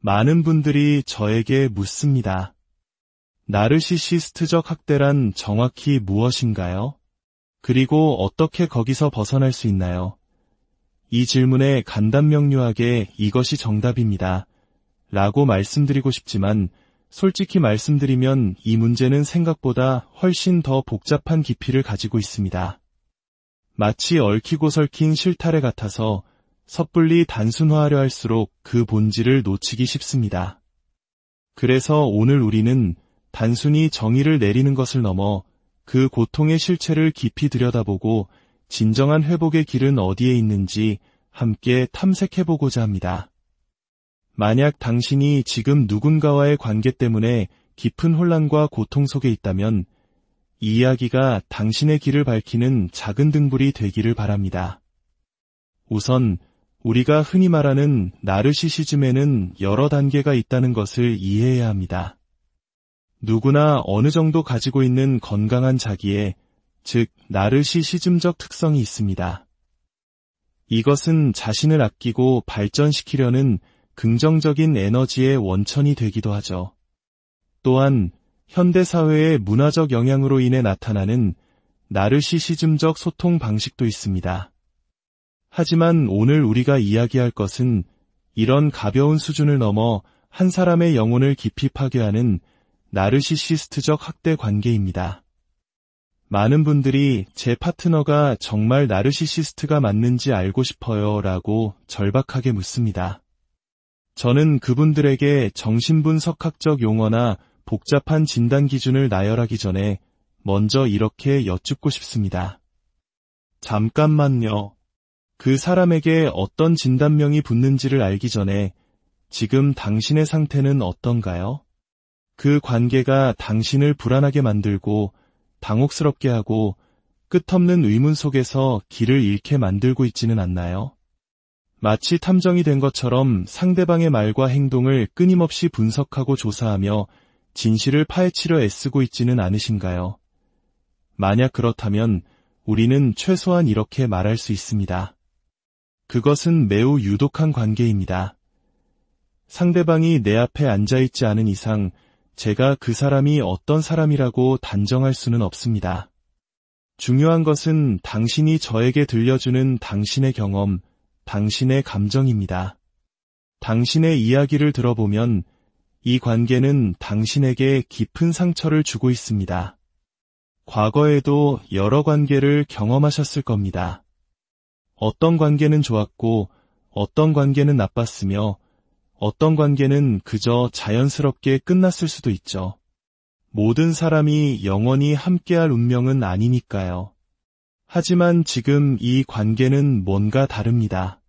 [SPEAKER 1] 많은 분들이 저에게 묻습니다. 나르시시스트적 학대란 정확히 무엇인가요? 그리고 어떻게 거기서 벗어날 수 있나요? 이 질문에 간단명료하게 이것이 정답입니다. 라고 말씀드리고 싶지만 솔직히 말씀드리면 이 문제는 생각보다 훨씬 더 복잡한 깊이를 가지고 있습니다. 마치 얽히고 설킨 실타래 같아서 섣불리 단순화하려 할수록 그 본질을 놓치기 쉽습니다. 그래서 오늘 우리는 단순히 정의를 내리는 것을 넘어 그 고통의 실체를 깊이 들여다보고 진정한 회복의 길은 어디에 있는지 함께 탐색해보고자 합니다. 만약 당신이 지금 누군가와의 관계 때문에 깊은 혼란과 고통 속에 있다면 이 이야기가 당신의 길을 밝히는 작은 등불이 되기를 바랍니다. 우선 우리가 흔히 말하는 나르시시즘에는 여러 단계가 있다는 것을 이해해야 합니다. 누구나 어느 정도 가지고 있는 건강한 자기애, 즉 나르시시즘적 특성이 있습니다. 이것은 자신을 아끼고 발전시키려는 긍정적인 에너지의 원천이 되기도 하죠. 또한 현대사회의 문화적 영향으로 인해 나타나는 나르시시즘적 소통 방식도 있습니다. 하지만 오늘 우리가 이야기할 것은 이런 가벼운 수준을 넘어 한 사람의 영혼을 깊이 파괴하는 나르시시스트적 학대 관계입니다. 많은 분들이 제 파트너가 정말 나르시시스트가 맞는지 알고 싶어요 라고 절박하게 묻습니다. 저는 그분들에게 정신분석학적 용어나 복잡한 진단 기준을 나열하기 전에 먼저 이렇게 여쭙고 싶습니다. 잠깐만요. 그 사람에게 어떤 진단명이 붙는지를 알기 전에 지금 당신의 상태는 어떤가요? 그 관계가 당신을 불안하게 만들고 당혹스럽게 하고 끝없는 의문 속에서 길을 잃게 만들고 있지는 않나요? 마치 탐정이 된 것처럼 상대방의 말과 행동을 끊임없이 분석하고 조사하며 진실을 파헤치려 애쓰고 있지는 않으신가요? 만약 그렇다면 우리는 최소한 이렇게 말할 수 있습니다. 그것은 매우 유독한 관계입니다. 상대방이 내 앞에 앉아있지 않은 이상 제가 그 사람이 어떤 사람이라고 단정할 수는 없습니다. 중요한 것은 당신이 저에게 들려주는 당신의 경험, 당신의 감정입니다. 당신의 이야기를 들어보면 이 관계는 당신에게 깊은 상처를 주고 있습니다. 과거에도 여러 관계를 경험하셨을 겁니다. 어떤 관계는 좋았고 어떤 관계는 나빴으며 어떤 관계는 그저 자연스럽게 끝났을 수도 있죠. 모든 사람이 영원히 함께할 운명은 아니니까요. 하지만 지금 이 관계는 뭔가 다릅니다.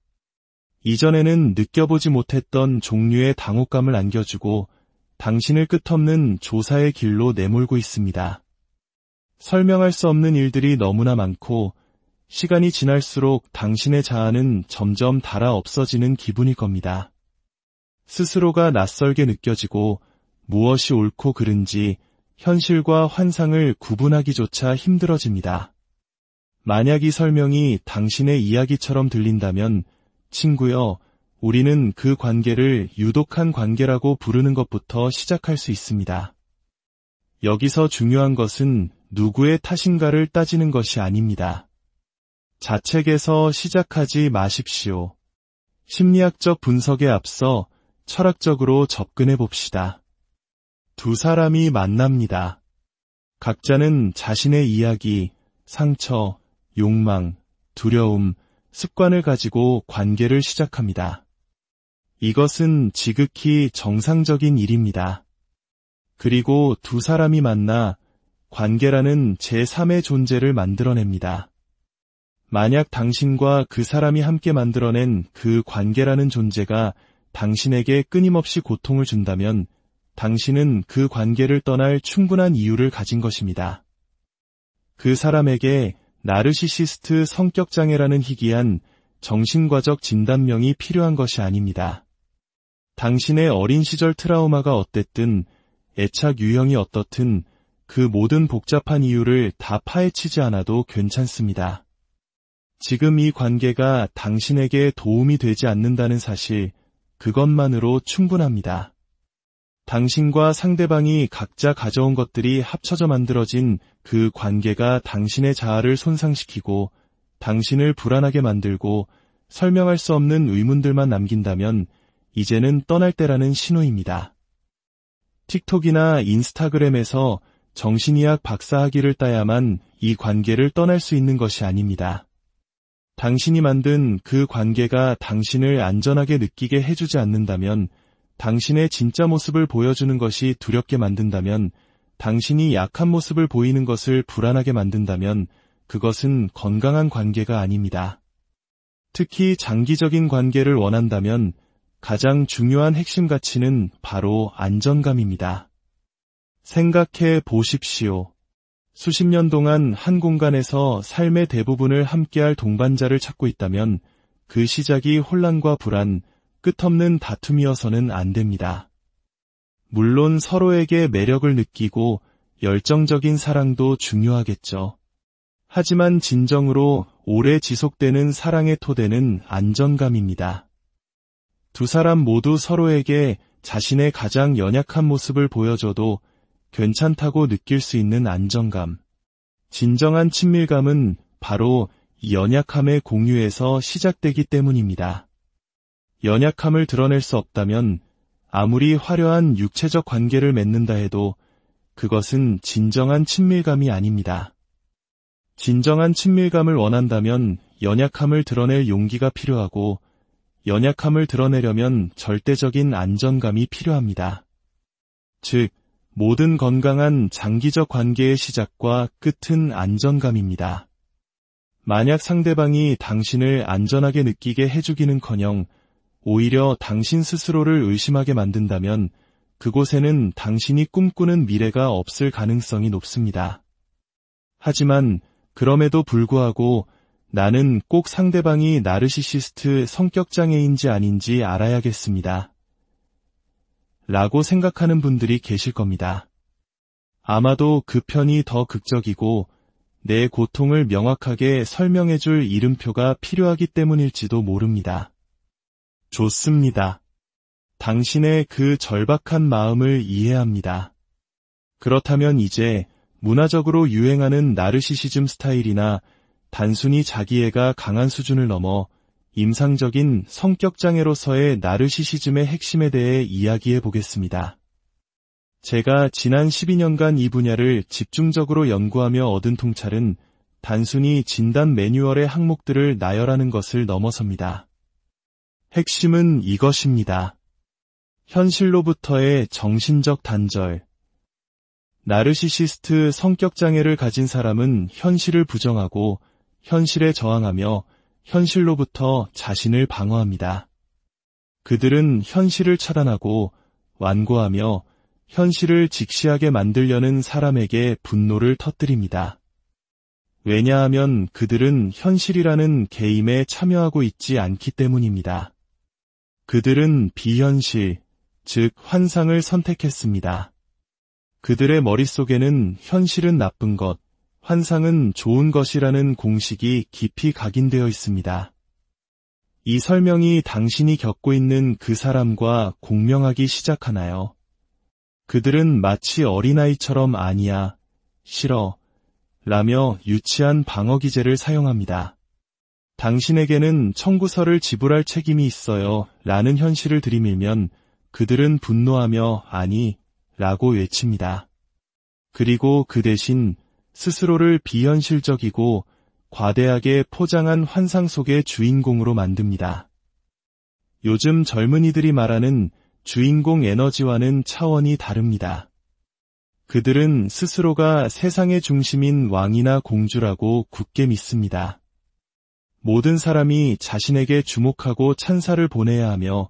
[SPEAKER 1] 이전에는 느껴보지 못했던 종류의 당혹감을 안겨주고 당신을 끝없는 조사의 길로 내몰고 있습니다. 설명할 수 없는 일들이 너무나 많고 시간이 지날수록 당신의 자아는 점점 닳아 없어지는 기분일 겁니다. 스스로가 낯설게 느껴지고 무엇이 옳고 그른지 현실과 환상을 구분하기조차 힘들어집니다. 만약 이 설명이 당신의 이야기처럼 들린다면 친구여, 우리는 그 관계를 유독한 관계라고 부르는 것부터 시작할 수 있습니다. 여기서 중요한 것은 누구의 탓인가를 따지는 것이 아닙니다. 자책에서 시작하지 마십시오. 심리학적 분석에 앞서 철학적으로 접근해 봅시다. 두 사람이 만납니다. 각자는 자신의 이야기, 상처, 욕망, 두려움, 습관을 가지고 관계를 시작합니다. 이것은 지극히 정상적인 일입니다. 그리고 두 사람이 만나 관계라는 제3의 존재를 만들어냅니다. 만약 당신과 그 사람이 함께 만들어낸 그 관계라는 존재가 당신에게 끊임없이 고통을 준다면 당신은 그 관계를 떠날 충분한 이유를 가진 것입니다. 그 사람에게 나르시시스트 성격장애라는 희귀한 정신과적 진단명이 필요한 것이 아닙니다. 당신의 어린 시절 트라우마가 어땠든 애착 유형이 어떻든 그 모든 복잡한 이유를 다 파헤치지 않아도 괜찮습니다. 지금 이 관계가 당신에게 도움이 되지 않는다는 사실, 그것만으로 충분합니다. 당신과 상대방이 각자 가져온 것들이 합쳐져 만들어진 그 관계가 당신의 자아를 손상시키고 당신을 불안하게 만들고 설명할 수 없는 의문들만 남긴다면 이제는 떠날 때라는 신호입니다. 틱톡이나 인스타그램에서 정신의학 박사학위를 따야만 이 관계를 떠날 수 있는 것이 아닙니다. 당신이 만든 그 관계가 당신을 안전하게 느끼게 해주지 않는다면, 당신의 진짜 모습을 보여주는 것이 두렵게 만든다면, 당신이 약한 모습을 보이는 것을 불안하게 만든다면 그것은 건강한 관계가 아닙니다. 특히 장기적인 관계를 원한다면 가장 중요한 핵심 가치는 바로 안정감입니다. 생각해 보십시오. 수십 년 동안 한 공간에서 삶의 대부분을 함께할 동반자를 찾고 있다면 그 시작이 혼란과 불안, 끝없는 다툼이어서는 안 됩니다. 물론 서로에게 매력을 느끼고 열정적인 사랑도 중요하겠죠. 하지만 진정으로 오래 지속되는 사랑의 토대는 안정감입니다. 두 사람 모두 서로에게 자신의 가장 연약한 모습을 보여줘도 괜찮다고 느낄 수 있는 안정감. 진정한 친밀감은 바로 이 연약함의 공유에서 시작되기 때문입니다. 연약함을 드러낼 수 없다면 아무리 화려한 육체적 관계를 맺는다 해도 그것은 진정한 친밀감이 아닙니다. 진정한 친밀감을 원한다면 연약함을 드러낼 용기가 필요하고, 연약함을 드러내려면 절대적인 안정감이 필요합니다. 즉, 모든 건강한 장기적 관계의 시작과 끝은 안정감입니다. 만약 상대방이 당신을 안전하게 느끼게 해주기는커녕 오히려 당신 스스로를 의심하게 만든다면 그곳에는 당신이 꿈꾸는 미래가 없을 가능성이 높습니다. 하지만 그럼에도 불구하고 나는 꼭 상대방이 나르시시스트 성격장애인지 아닌지 알아야겠습니다. 라고 생각하는 분들이 계실 겁니다. 아마도 그 편이 더 극적이고 내 고통을 명확하게 설명해줄 이름표가 필요하기 때문일지도 모릅니다. 좋습니다. 당신의 그 절박한 마음을 이해합니다. 그렇다면 이제 문화적으로 유행하는 나르시시즘 스타일이나 단순히 자기애가 강한 수준을 넘어 임상적인 성격장애로서의 나르시시즘의 핵심에 대해 이야기해 보겠습니다. 제가 지난 12년간 이 분야를 집중적으로 연구하며 얻은 통찰은 단순히 진단 매뉴얼의 항목들을 나열하는 것을 넘어섭니다. 핵심은 이것입니다. 현실로부터의 정신적 단절. 나르시시스트 성격장애를 가진 사람은 현실을 부정하고 현실에 저항하며 현실로부터 자신을 방어합니다. 그들은 현실을 차단하고 완고하며 현실을 직시하게 만들려는 사람에게 분노를 터뜨립니다. 왜냐하면 그들은 현실이라는 게임에 참여하고 있지 않기 때문입니다. 그들은 비현실, 즉 환상을 선택했습니다. 그들의 머릿속에는 현실은 나쁜 것, 환상은 좋은 것이라는 공식이 깊이 각인되어 있습니다. 이 설명이 당신이 겪고 있는 그 사람과 공명하기 시작하나요? 그들은 마치 어린아이처럼 아니야, 싫어, 라며 유치한 방어 기제를 사용합니다. 당신에게는 청구서를 지불할 책임이 있어요, 라는 현실을 들이밀면 그들은 분노하며 아니, 라고 외칩니다. 그리고 그 대신 스스로를 비현실적이고 과대하게 포장한 환상 속의 주인공으로 만듭니다. 요즘 젊은이들이 말하는 주인공 에너지와는 차원이 다릅니다. 그들은 스스로가 세상의 중심인 왕이나 공주라고 굳게 믿습니다. 모든 사람이 자신에게 주목하고 찬사를 보내야 하며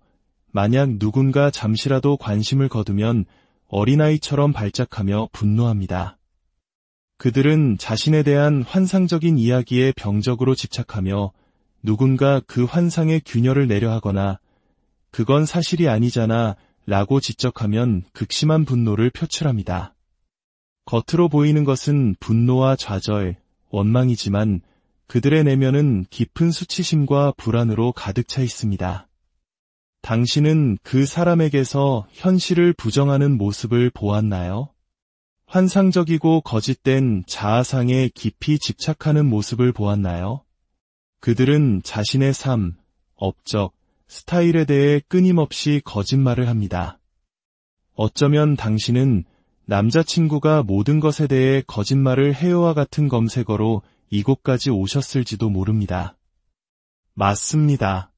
[SPEAKER 1] 만약 누군가 잠시라도 관심을 거두면 어린아이처럼 발작하며 분노합니다. 그들은 자신에 대한 환상적인 이야기에 병적으로 집착하며 누군가 그 환상의 균열을 내려하거나 그건 사실이 아니잖아 라고 지적하면 극심한 분노를 표출합니다. 겉으로 보이는 것은 분노와 좌절, 원망이지만 그들의 내면은 깊은 수치심과 불안으로 가득 차 있습니다. 당신은 그 사람에게서 현실을 부정하는 모습을 보았나요? 환상적이고 거짓된 자아상에 깊이 집착하는 모습을 보았나요? 그들은 자신의 삶, 업적, 스타일에 대해 끊임없이 거짓말을 합니다. 어쩌면 당신은 남자친구가 모든 것에 대해 거짓말을 해요와 같은 검색어로 이곳까지 오셨을지도 모릅니다. 맞습니다.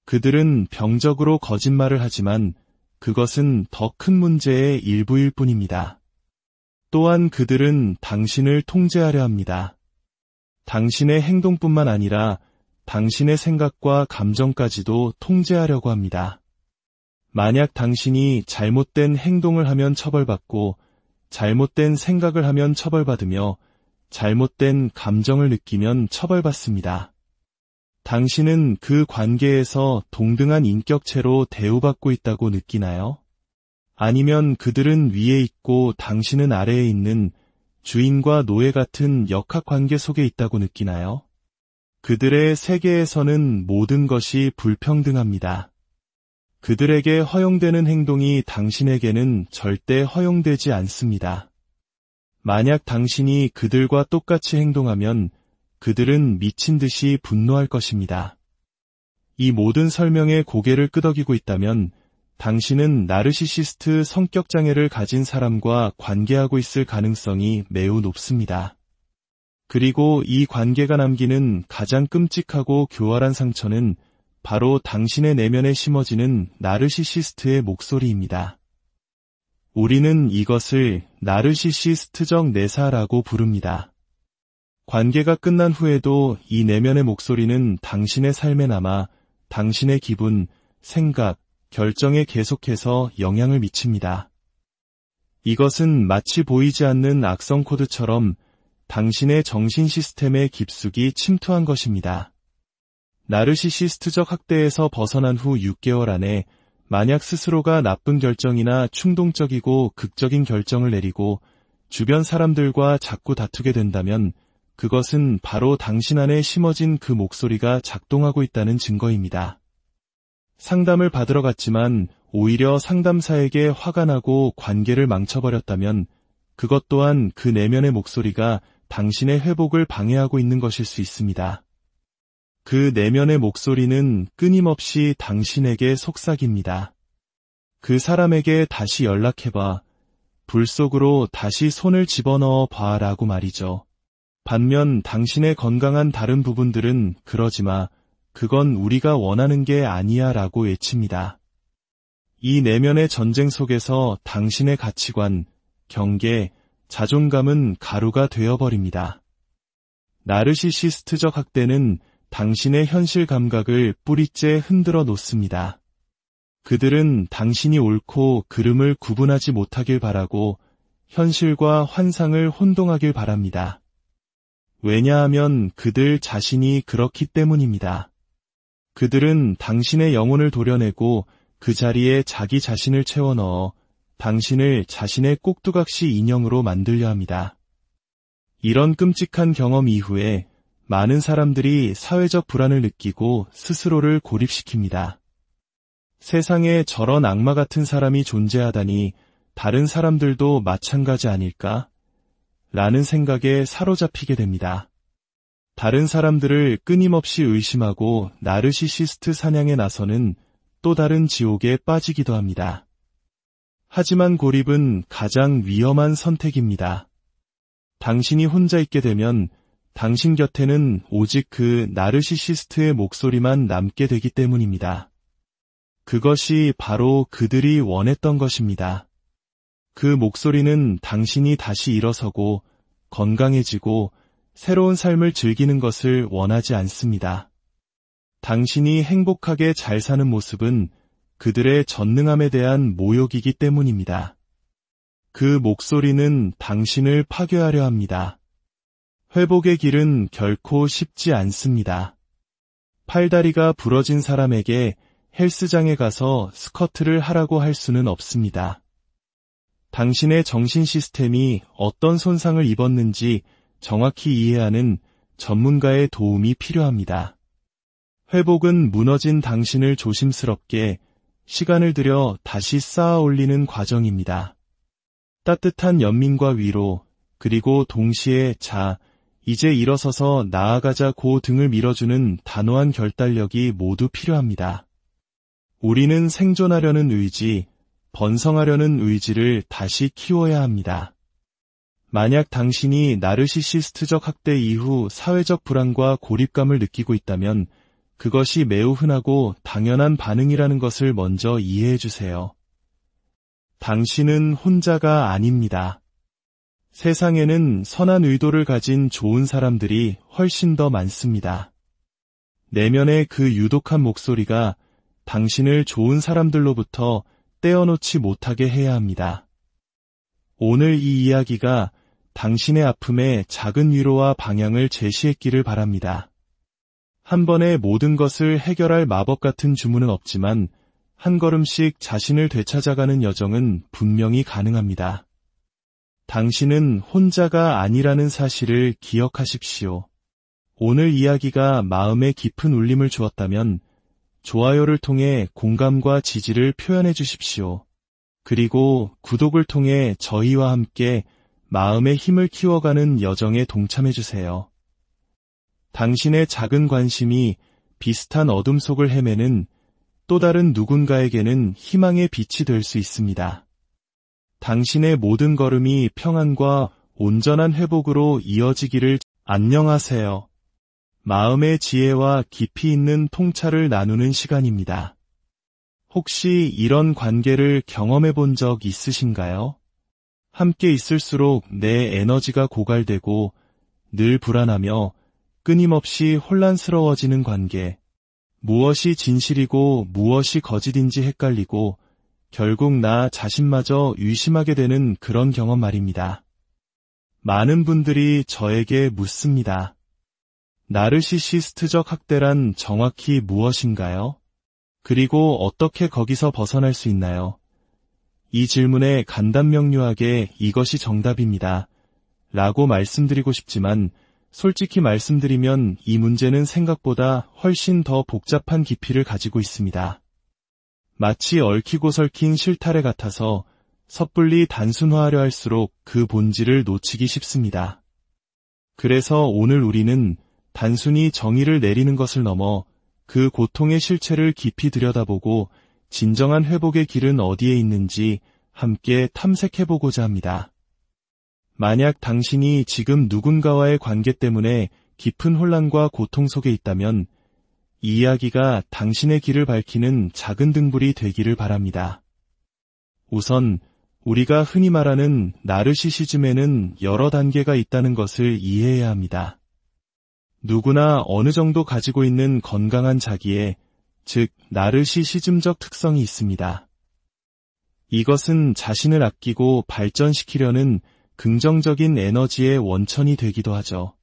[SPEAKER 1] 그들은 병적으로 거짓말을 하지만 그것은 더 큰 문제의 일부일 뿐입니다. 또한 그들은 당신을 통제하려 합니다. 당신의 행동뿐만 아니라 당신의 생각과 감정까지도 통제하려고 합니다. 만약 당신이 잘못된 행동을 하면 처벌받고 잘못된 생각을 하면 처벌받으며 잘못된 감정을 느끼면 처벌받습니다. 당신은 그 관계에서 동등한 인격체로 대우받고 있다고 느끼나요? 아니면 그들은 위에 있고 당신은 아래에 있는 주인과 노예 같은 역학관계 속에 있다고 느끼나요? 그들의 세계에서는 모든 것이 불평등합니다. 그들에게 허용되는 행동이 당신에게는 절대 허용되지 않습니다. 만약 당신이 그들과 똑같이 행동하면 그들은 미친 듯이 분노할 것입니다. 이 모든 설명에 고개를 끄덕이고 있다면 당신은 나르시시스트 성격장애를 가진 사람과 관계하고 있을 가능성이 매우 높습니다. 그리고 이 관계가 남기는 가장 끔찍하고 교활한 상처는 바로 당신의 내면에 심어지는 나르시시스트의 목소리입니다. 우리는 이것을 나르시시스트적 내사라고 부릅니다. 관계가 끝난 후에도 이 내면의 목소리는 당신의 삶에 남아 당신의 기분, 생각, 결정에 계속해서 영향을 미칩니다. 이것은 마치 보이지 않는 악성 코드처럼 당신의 정신 시스템에 깊숙이 침투한 것입니다. 나르시시스트적 학대에서 벗어난 후 6개월 안에 만약 스스로가 나쁜 결정이나 충동적이고 극적인 결정을 내리고 주변 사람들과 자꾸 다투게 된다면 그것은 바로 당신 안에 심어진 그 목소리가 작동하고 있다는 증거입니다. 상담을 받으러 갔지만 오히려 상담사에게 화가 나고 관계를 망쳐버렸다면 그것 또한 그 내면의 목소리가 당신의 회복을 방해하고 있는 것일 수 있습니다. 그 내면의 목소리는 끊임없이 당신에게 속삭입니다. 그 사람에게 다시 연락해봐. 불 속으로 다시 손을 집어넣어 봐라고 말이죠. 반면 당신의 건강한 다른 부분들은 그러지마. 그건 우리가 원하는 게 아니야 라고 외칩니다. 이 내면의 전쟁 속에서 당신의 가치관, 경계, 자존감은 가루가 되어버립니다. 나르시시스트적 학대는 당신의 현실 감각을 뿌리째 흔들어 놓습니다. 그들은 당신이 옳고 그름을 구분하지 못하길 바라고 현실과 환상을 혼동하길 바랍니다. 왜냐하면 그들 자신이 그렇기 때문입니다. 그들은 당신의 영혼을 도려내고 그 자리에 자기 자신을 채워넣어 당신을 자신의 꼭두각시 인형으로 만들려 합니다. 이런 끔찍한 경험 이후에 많은 사람들이 사회적 불안을 느끼고 스스로를 고립시킵니다. 세상에 저런 악마 같은 사람이 존재하다니 다른 사람들도 마찬가지 아닐까? 라는 생각에 사로잡히게 됩니다. 다른 사람들을 끊임없이 의심하고 나르시시스트 사냥에 나서는 또 다른 지옥에 빠지기도 합니다. 하지만 고립은 가장 위험한 선택입니다. 당신이 혼자 있게 되면 당신 곁에는 오직 그 나르시시스트의 목소리만 남게 되기 때문입니다. 그것이 바로 그들이 원했던 것입니다. 그 목소리는 당신이 다시 일어서고 건강해지고 새로운 삶을 즐기는 것을 원하지 않습니다. 당신이 행복하게 잘 사는 모습은 그들의 전능함에 대한 모욕이기 때문입니다. 그 목소리는 당신을 파괴하려 합니다. 회복의 길은 결코 쉽지 않습니다. 팔다리가 부러진 사람에게 헬스장에 가서 스쿼트를 하라고 할 수는 없습니다. 당신의 정신 시스템이 어떤 손상을 입었는지 정확히 이해하는 전문가의 도움이 필요합니다. 회복은 무너진 당신을 조심스럽게 시간을 들여 다시 쌓아 올리는 과정입니다. 따뜻한 연민과 위로, 그리고 동시에 이제 일어서서 나아가자고 등을 밀어주는 단호한 결단력이 모두 필요합니다. 우리는 생존하려는 의지, 번성하려는 의지를 다시 키워야 합니다. 만약 당신이 나르시시스트적 학대 이후 사회적 불안과 고립감을 느끼고 있다면 그것이 매우 흔하고 당연한 반응이라는 것을 먼저 이해해 주세요. 당신은 혼자가 아닙니다. 세상에는 선한 의도를 가진 좋은 사람들이 훨씬 더 많습니다. 내면의 그 유독한 목소리가 당신을 좋은 사람들로부터 떼어놓지 못하게 해야 합니다. 오늘 이 이야기가 당신의 아픔에 작은 위로와 방향을 제시했기를 바랍니다. 한 번에 모든 것을 해결할 마법 같은 주문은 없지만 한 걸음씩 자신을 되찾아가는 여정은 분명히 가능합니다. 당신은 혼자가 아니라는 사실을 기억하십시오. 오늘 이야기가 마음에 깊은 울림을 주었다면 좋아요를 통해 공감과 지지를 표현해 주십시오. 그리고 구독을 통해 저희와 함께 마음의 힘을 키워가는 여정에 동참해 주세요. 당신의 작은 관심이 비슷한 어둠 속을 헤매는 또 다른 누군가에게는 희망의 빛이 될 수 있습니다. 당신의 모든 걸음이 평안과 온전한 회복으로 이어지기를. 안녕하세요. 마음의 지혜와 깊이 있는 통찰을 나누는 시간입니다. 혹시 이런 관계를 경험해 본 적 있으신가요? 함께 있을수록 내 에너지가 고갈되고 늘 불안하며 끊임없이 혼란스러워지는 관계. 무엇이 진실이고 무엇이 거짓인지 헷갈리고 결국 나 자신마저 의심하게 되는 그런 경험 말입니다. 많은 분들이 저에게 묻습니다. 나르시시스트적 학대란 정확히 무엇인가요? 그리고 어떻게 거기서 벗어날 수 있나요? 이 질문에 간단명료하게 이것이 정답입니다. 라고 말씀드리고 싶지만 솔직히 말씀드리면 이 문제는 생각보다 훨씬 더 복잡한 깊이를 가지고 있습니다. 마치 얽히고 설킨 실타래 같아서 섣불리 단순화하려 할수록 그 본질을 놓치기 쉽습니다. 그래서 오늘 우리는 단순히 정의를 내리는 것을 넘어 그 고통의 실체를 깊이 들여다보고 진정한 회복의 길은 어디에 있는지 함께 탐색해보고자 합니다. 만약 당신이 지금 누군가와의 관계 때문에 깊은 혼란과 고통 속에 있다면 이 이야기가 당신의 길을 밝히는 작은 등불이 되기를 바랍니다. 우선 우리가 흔히 말하는 나르시시즘에는 여러 단계가 있다는 것을 이해해야 합니다. 누구나 어느 정도 가지고 있는 건강한 자기애, 즉 나르시시즘적 특성이 있습니다. 이것은 자신을 아끼고 발전시키려는 긍정적인 에너지의 원천이 되기도 하죠.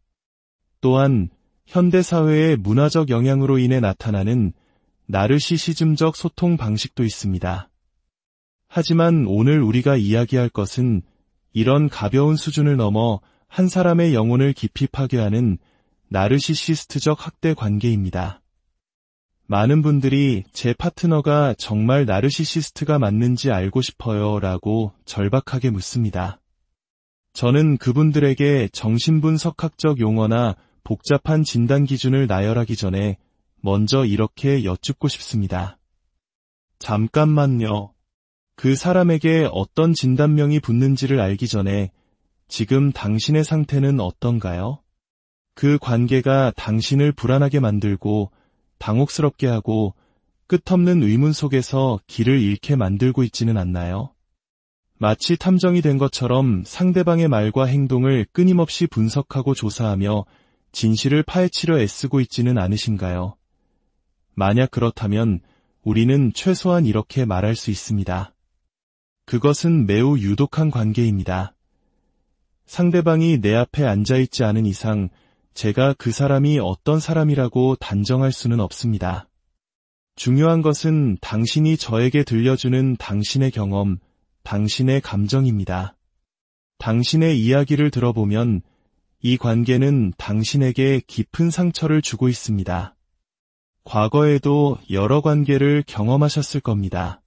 [SPEAKER 1] 또한 현대사회의 문화적 영향으로 인해 나타나는 나르시시즘적 소통 방식도 있습니다. 하지만 오늘 우리가 이야기할 것은 이런 가벼운 수준을 넘어 한 사람의 영혼을 깊이 파괴하는 나르시시스트적 학대 관계입니다. 많은 분들이 제 파트너가 정말 나르시시스트가 맞는지 알고 싶어요 라고 절박하게 묻습니다. 저는 그분들에게 정신분석학적 용어나 복잡한 진단 기준을 나열하기 전에 먼저 이렇게 여쭙고 싶습니다. 잠깐만요. 그 사람에게 어떤 진단명이 붙는지를 알기 전에 지금 당신의 상태는 어떤가요? 그 관계가 당신을 불안하게 만들고 당혹스럽게 하고 끝없는 의문 속에서 길을 잃게 만들고 있지는 않나요? 마치 탐정이 된 것처럼 상대방의 말과 행동을 끊임없이 분석하고 조사하며 진실을 파헤치려 애쓰고 있지는 않으신가요? 만약 그렇다면 우리는 최소한 이렇게 말할 수 있습니다. 그것은 매우 유독한 관계입니다. 상대방이 내 앞에 앉아있지 않은 이상 제가 그 사람이 어떤 사람이라고 단정할 수는 없습니다. 중요한 것은 당신이 저에게 들려주는 당신의 경험, 당신의 감정입니다. 당신의 이야기를 들어보면 이 관계는 당신에게 깊은 상처를 주고 있습니다. 과거에도 여러 관계를 경험하셨을 겁니다.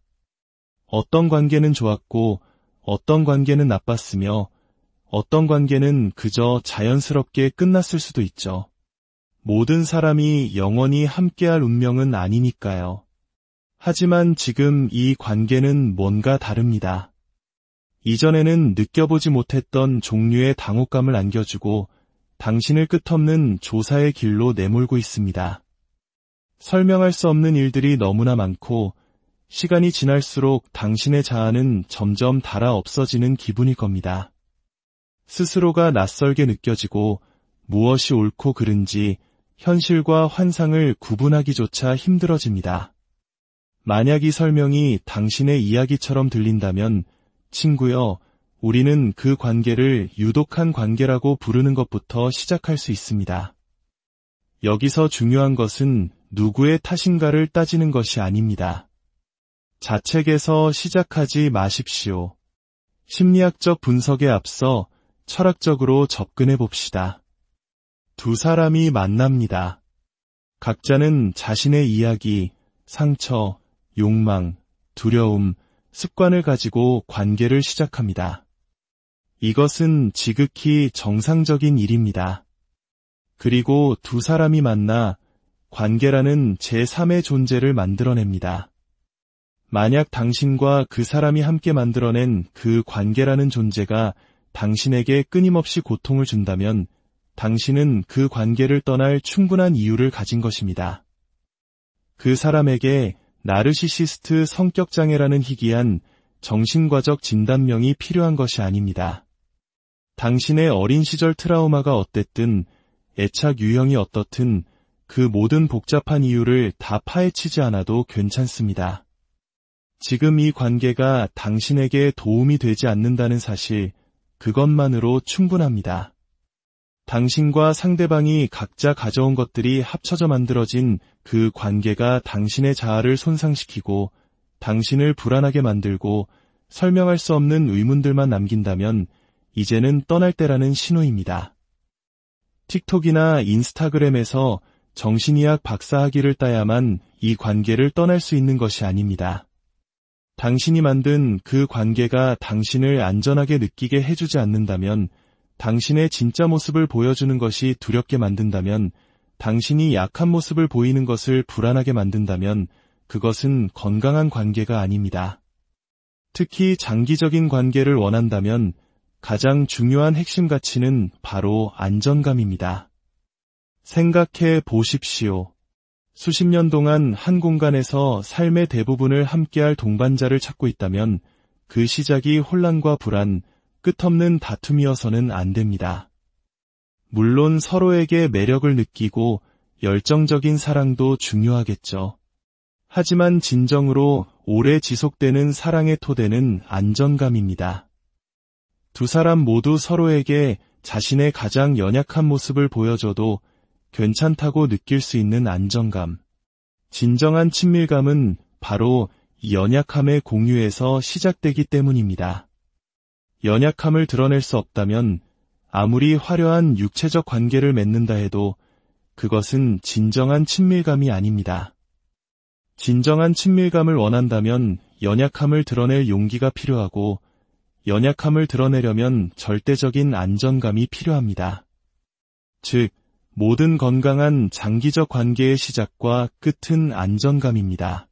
[SPEAKER 1] 어떤 관계는 좋았고 어떤 관계는 나빴으며 어떤 관계는 그저 자연스럽게 끝났을 수도 있죠. 모든 사람이 영원히 함께할 운명은 아니니까요. 하지만 지금 이 관계는 뭔가 다릅니다. 이전에는 느껴보지 못했던 종류의 당혹감을 안겨주고 당신을 끝없는 조사의 길로 내몰고 있습니다. 설명할 수 없는 일들이 너무나 많고 시간이 지날수록 당신의 자아는 점점 닳아 없어지는 기분일 겁니다. 스스로가 낯설게 느껴지고 무엇이 옳고 그른지 현실과 환상을 구분하기조차 힘들어집니다. 만약 이 설명이 당신의 이야기처럼 들린다면 친구여, 우리는 그 관계를 유독한 관계라고 부르는 것부터 시작할 수 있습니다. 여기서 중요한 것은 누구의 탓인가를 따지는 것이 아닙니다. 자책에서 시작하지 마십시오. 심리학적 분석에 앞서 철학적으로 접근해 봅시다. 두 사람이 만납니다. 각자는 자신의 이야기, 상처, 욕망, 두려움, 습관을 가지고 관계를 시작합니다. 이것은 지극히 정상적인 일입니다. 그리고 두 사람이 만나 관계라는 제3의 존재를 만들어냅니다. 만약 당신과 그 사람이 함께 만들어낸 그 관계라는 존재가 당신에게 끊임없이 고통을 준다면 당신은 그 관계를 떠날 충분한 이유를 가진 것입니다. 그 사람에게 나르시시스트 성격장애라는 희귀한 정신과적 진단명이 필요한 것이 아닙니다. 당신의 어린 시절 트라우마가 어땠든 애착 유형이 어떻든 그 모든 복잡한 이유를 다 파헤치지 않아도 괜찮습니다. 지금 이 관계가 당신에게 도움이 되지 않는다는 사실, 그것만으로 충분합니다. 당신과 상대방이 각자 가져온 것들이 합쳐져 만들어진 그 관계가 당신의 자아를 손상시키고 당신을 불안하게 만들고 설명할 수 없는 의문들만 남긴다면 이제는 떠날 때라는 신호입니다. 틱톡이나 인스타그램에서 정신의학 박사학위를 따야만 이 관계를 떠날 수 있는 것이 아닙니다. 당신이 만든 그 관계가 당신을 안전하게 느끼게 해주지 않는다면, 당신의 진짜 모습을 보여주는 것이 두렵게 만든다면, 당신이 약한 모습을 보이는 것을 불안하게 만든다면 그것은 건강한 관계가 아닙니다. 특히 장기적인 관계를 원한다면 가장 중요한 핵심 가치는 바로 안정감입니다. 생각해 보십시오. 수십 년 동안 한 공간에서 삶의 대부분을 함께할 동반자를 찾고 있다면 그 시작이 혼란과 불안, 끝없는 다툼이어서는 안 됩니다. 물론 서로에게 매력을 느끼고 열정적인 사랑도 중요하겠죠. 하지만 진정으로 오래 지속되는 사랑의 토대는 안정감입니다. 두 사람 모두 서로에게 자신의 가장 연약한 모습을 보여줘도 괜찮다고 느낄 수 있는 안정감. 진정한 친밀감은 바로 이 연약함의 공유에서 시작되기 때문입니다. 연약함을 드러낼 수 없다면 아무리 화려한 육체적 관계를 맺는다 해도 그것은 진정한 친밀감이 아닙니다. 진정한 친밀감을 원한다면 연약함을 드러낼 용기가 필요하고, 연약함을 드러내려면 절대적인 안정감이 필요합니다. 즉, 모든 건강한 장기적 관계의 시작과 끝은 안정감입니다.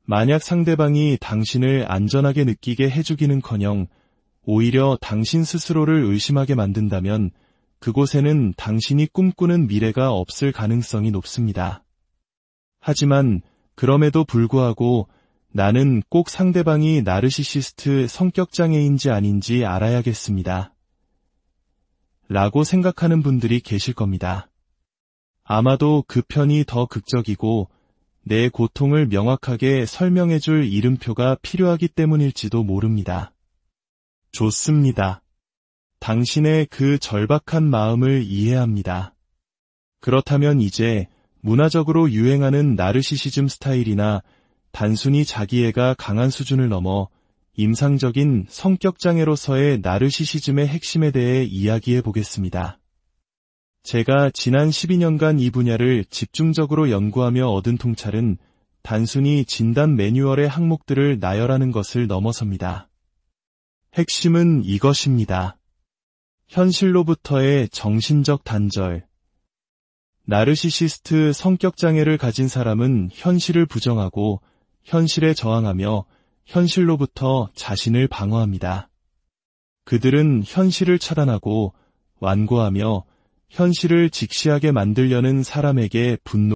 [SPEAKER 1] 만약 상대방이 당신을 안전하게 느끼게 해주기는커녕 오히려 당신 스스로를 의심하게 만든다면 그곳에는 당신이 꿈꾸는 미래가 없을 가능성이 높습니다. 하지만 그럼에도 불구하고 나는 꼭 상대방이 나르시시스트 성격장애인지 아닌지 알아야겠습니다. 라고 생각하는 분들이 계실 겁니다. 아마도 그 편이 더 극적이고 내 고통을 명확하게 설명해줄 이름표가 필요하기 때문일지도 모릅니다. 좋습니다. 당신의 그 절박한 마음을 이해합니다. 그렇다면 이제 문화적으로 유행하는 나르시시즘 스타일이나 단순히 자기애가 강한 수준을 넘어 임상적인 성격장애로서의 나르시시즘의 핵심에 대해 이야기해 보겠습니다. 제가 지난 12년간 이 분야를 집중적으로 연구하며 얻은 통찰은 단순히 진단 매뉴얼의 항목들을 나열하는 것을 넘어섭니다. 핵심은 이것입니다. 현실로부터의 정신적 단절. 나르시시스트 성격장애를 가진 사람은 현실을 부정하고 현실에 저항하며 현실로부터 자신을 방어합니다. 그들은 현실을 차단하고 완고하며 현실을 직시하게 만들려는 사람에게 분노